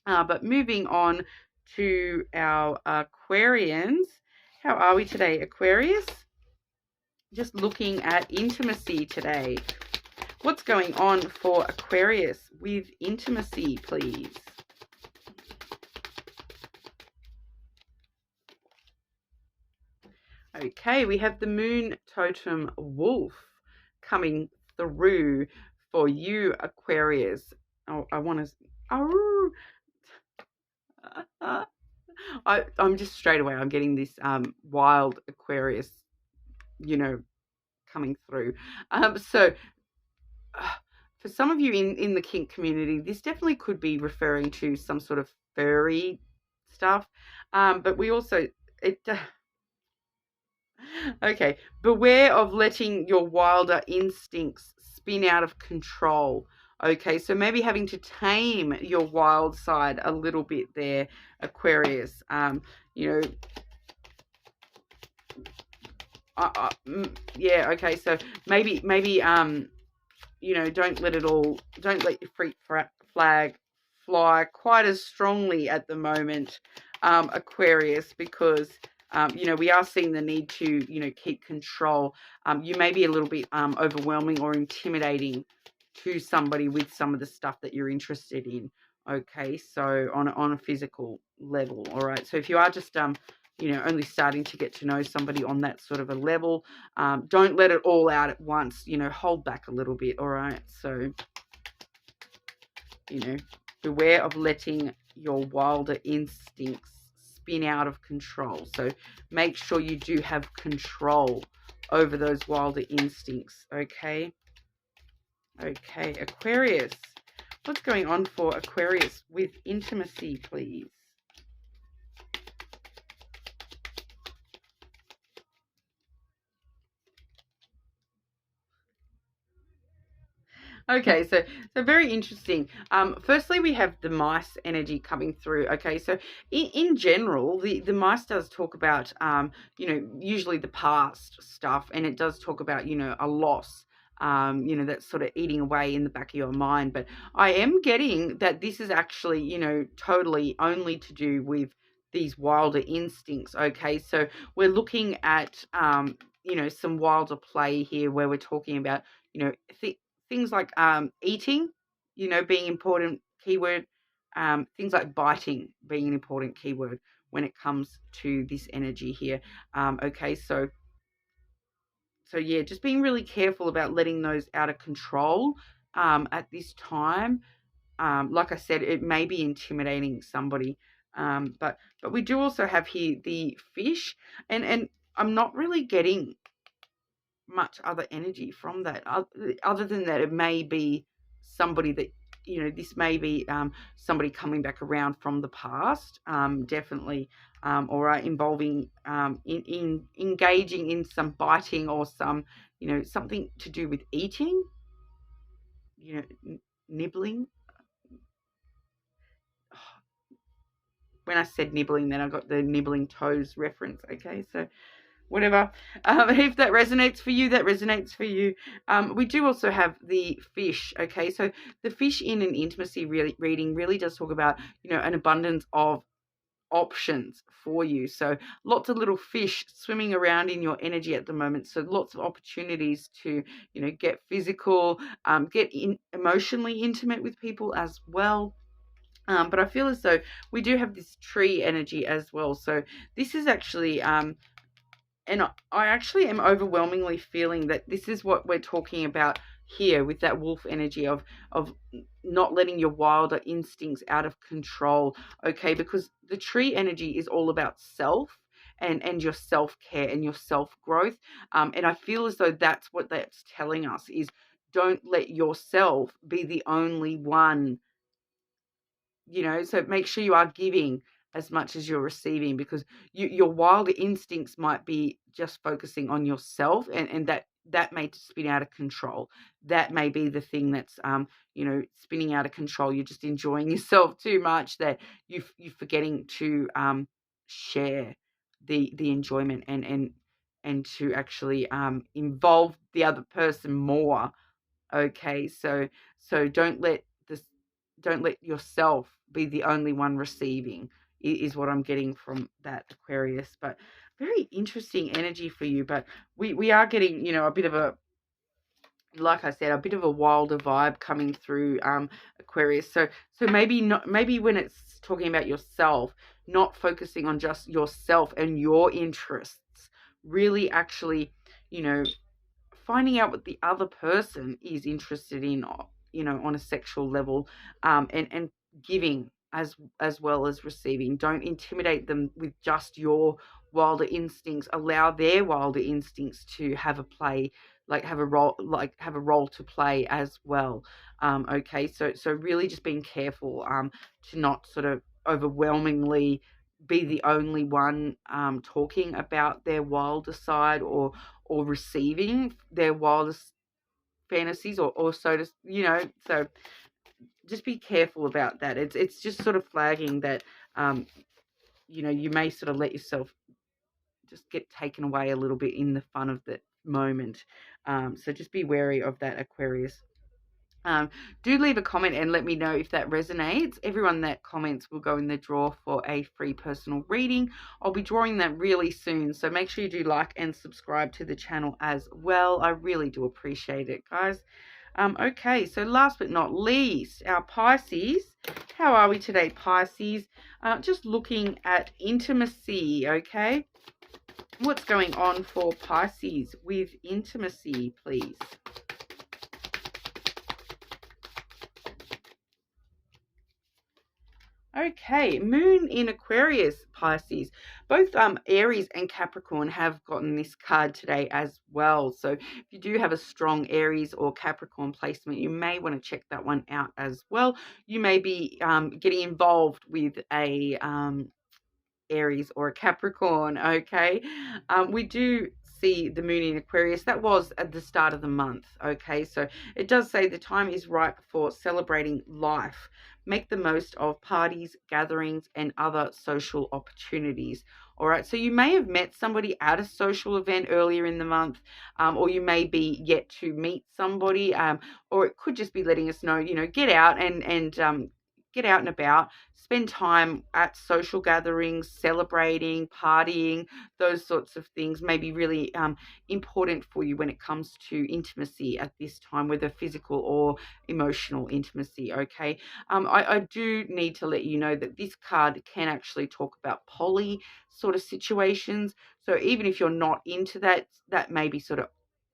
But moving on to our Aquarians. How are we today, Aquarius? Just looking at intimacy today. What's going on for Aquarius with intimacy, please? Okay, we have the moon totem wolf coming through for you, Aquarius. Oh, I want to... Oh, I'm just straight away, I'm getting this wild Aquarius, you know, coming through. So for some of you in the kink community, this definitely could be referring to some sort of furry stuff. But we also, okay, beware of letting your wilder instincts spin out of control. Okay, so maybe having to tame your wild side a little bit there, Aquarius. You know, yeah, okay, so maybe you know, don't let your freak flag fly quite as strongly at the moment, Aquarius, because you know, we are seeing the need to, you know, keep control. You may be a little bit overwhelming or intimidating to somebody with some of the stuff that you're interested in. Okay, so on a physical level, all right. So if you are just you know, only starting to get to know somebody on that sort of a level, don't let it all out at once. You know, hold back a little bit, all right. So, you know, beware of letting your wilder instincts spin out of control. So make sure you do have control over those wilder instincts, okay? Okay, Aquarius. What's going on for Aquarius with intimacy, please? Okay, so very interesting. Firstly, we have the mice energy coming through. Okay, so in general, the mice does talk about you know, usually the past stuff, and it does talk about, you know, a loss. You know, that's sort of eating away in the back of your mind. But I am getting that this is actually, you know, totally only to do with these wilder instincts. Okay, so we're looking at you know, some wilder play here where we're talking about, you know, things like eating, you know, being important keyword. Things like biting being an important keyword when it comes to this energy here. Okay, so yeah, just being really careful about letting those out of control at this time. Like I said, it may be intimidating somebody, but we do also have here the fish, and I'm not really getting much other energy from that, other than that it may be somebody that, you know, this may be somebody coming back around from the past, definitely, all right, involving in engaging in some biting or some, you know, something to do with eating, you know, nibbling. When I said nibbling, then I got the nibbling toes reference. Okay, so whatever. If that resonates for you, that resonates for you. We do also have the fish. Okay, so the fish in an intimacy reading really does talk about, you know, an abundance of options for you. So lots of little fish swimming around in your energy at the moment. So lots of opportunities to, you know, get physical, get emotionally intimate with people as well. But I feel as though we do have this tree energy as well. So this is actually and I actually am overwhelmingly feeling that this is what we're talking about here with that wolf energy of not letting your wilder instincts out of control. Okay, because the tree energy is all about self and your self-care and your self-growth. And I feel as though that's what that's telling us is, don't let yourself be the only one, you know, so make sure you are giving as much as you're receiving, because your wilder instincts might be just focusing on yourself, and that may spin out of control. That may be the thing that's you know, spinning out of control. You're just enjoying yourself too much that you're forgetting to share the enjoyment and to actually involve the other person more. Okay, so don't let yourself be the only one receiving, is what I'm getting from that, Aquarius. But very interesting energy for you. But we are getting, you know, a bit of a, like I said, a bit of a wilder vibe coming through, Aquarius. So maybe when it's talking about yourself, not focusing on just yourself and your interests, really actually, you know, finding out what the other person is interested in, you know, on a sexual level, and giving as well as receiving. Don't intimidate them with just your wilder instincts. Allow their wilder instincts to have a play like have a role to play as well. Okay, so really just being careful to not sort of overwhelmingly be the only one talking about their wilder side, or receiving their wildest fantasies, or so to, so just be careful about that. It's just sort of flagging that you may sort of let yourself just get taken away a little bit in the fun of the moment. So just be wary of that, Aquarius. Do leave a comment and let me know if that resonates. Everyone that comments will go in the draw for a free personal reading. I'll be drawing that really soon, so make sure you do like and subscribe to the channel as well. I really do appreciate it, guys. Okay, so last but not least, our Pisces. How are we today, Pisces? Just looking at intimacy, okay? What's going on for Pisces with intimacy, please? Okay, Moon in Aquarius, Pisces. Both Aries and Capricorn have gotten this card today as well. So if you do have a strong Aries or Capricorn placement, you may want to check that one out as well. You may be getting involved with a Aries or a Capricorn, okay? We do see the moon in Aquarius. That was at the start of the month, okay? So it does say the time is right for celebrating life. Make the most of parties, gatherings, and other social opportunities. All right, so you may have met somebody at a social event earlier in the month, or you may be yet to meet somebody, or it could just be letting us know, get out and get out and about, spend time at social gatherings, celebrating, partying, those sorts of things may be really important for you when it comes to intimacy at this time, whether physical or emotional intimacy, okay? I do need to let you know that this card can actually talk about poly sort of situations. So even if you're not into that, that may be sort of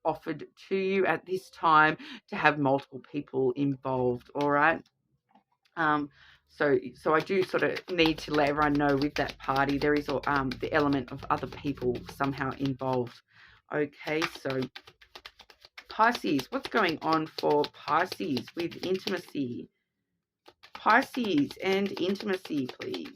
offered to you at this time to have multiple people involved, all right? So I do sort of need to let everyone know with that party there is the element of other people somehow involved. Okay, so Pisces, what's going on for Pisces with intimacy? Pisces and intimacy, please.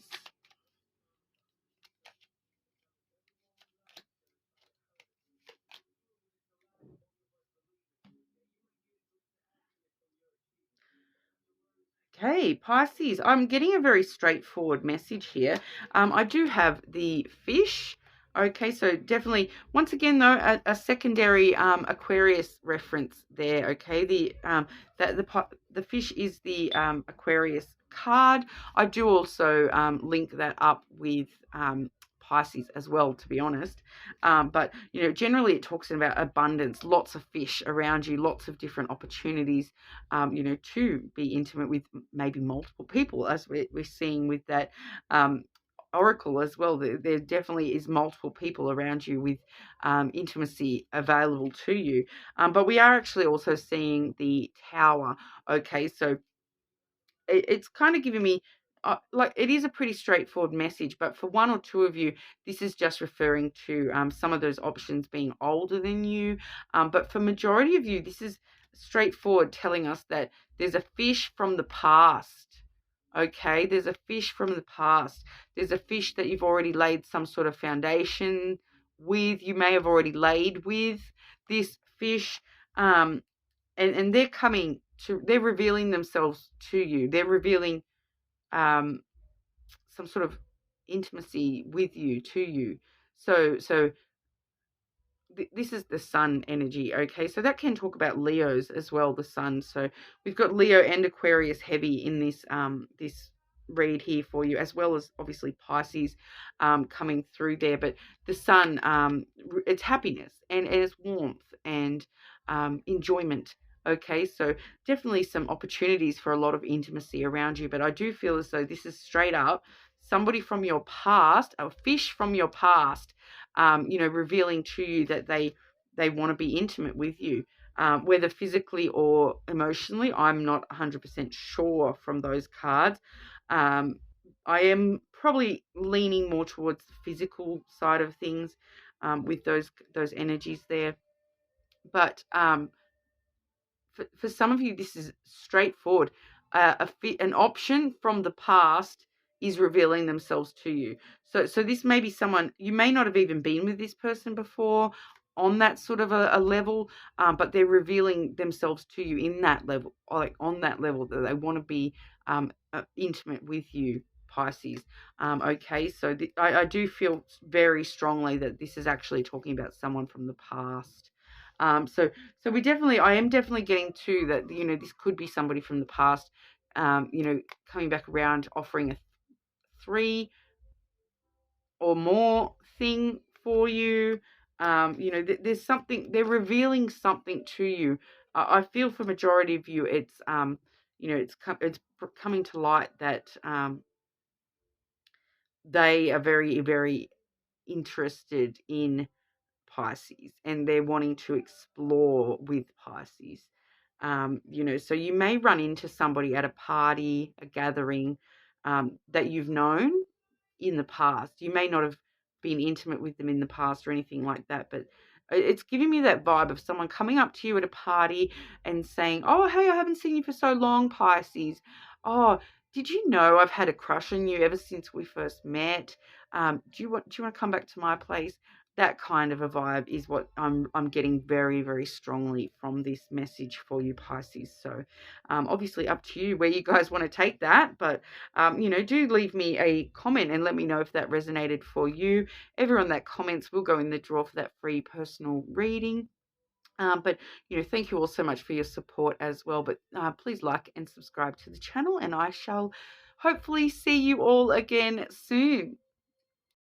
Okay, Pisces, I'm getting a very straightforward message here. I do have the fish. Okay, so definitely, once again, though, a secondary Aquarius reference there. Okay, the fish is the Aquarius card. I do also link that up with Pisces as well, to be honest. But generally it talks about abundance, lots of fish around you, lots of different opportunities, to be intimate with maybe multiple people, as we're seeing with that oracle as well. There definitely is multiple people around you with intimacy available to you. But we are actually also seeing the Tower. Okay, so it's kind of giving me like, it is a pretty straightforward message, but for one or two of you, this is just referring to some of those options being older than you. But for majority of you, this is straightforward, telling us that there's a fish from the past. Okay, there's a fish from the past. There's a fish that you've already laid some sort of foundation with. You may have already laid with this fish, and they're coming to, they're revealing themselves to you. They're revealing some sort of intimacy with you, to you. So this is the sun energy, okay? So that can talk about Leos as well, the sun. So we've got Leo and Aquarius heavy in this this read here for you, as well as obviously Pisces coming through there. But the sun, it's happiness and it's warmth and enjoyment. Okay, so definitely some opportunities for a lot of intimacy around you. But I do feel as though this is straight up somebody from your past, a fish from your past, revealing to you that they want to be intimate with you, whether physically or emotionally. I'm not 100% sure from those cards. I am probably leaning more towards the physical side of things with those energies there. But for some of you, this is straightforward. An option from the past is revealing themselves to you. So this may be someone, you may not have even been with this person before on that sort of a level, but they're revealing themselves to you in that level, like on that level, that they want to be intimate with you, Pisces. Okay, so I do feel very strongly that this is actually talking about someone from the past. So I am definitely getting to that, this could be somebody from the past, coming back around, offering a 3 or more thing for you. There's something, they're revealing something to you. I feel for majority of you, it's, it's coming to light that they are very, very interested in Pisces, and they're wanting to explore with Pisces. So you may run into somebody at a party, a gathering, that you've known in the past. You may not have been intimate with them in the past or anything like that, but it's giving me that vibe of someone coming up to you at a party and saying, "Oh, hey, I haven't seen you for so long, Pisces. Oh, did you know I've had a crush on you ever since we first met? Do you want to come back to my place?" That kind of a vibe is what I'm getting very, very strongly from this message for you, Pisces. So obviously up to you where you guys want to take that, but do leave me a comment and let me know if that resonated for you. Everyone that comments will go in the draw for that free personal reading. But thank you all so much for your support as well. But please like and subscribe to the channel, and I shall hopefully see you all again soon.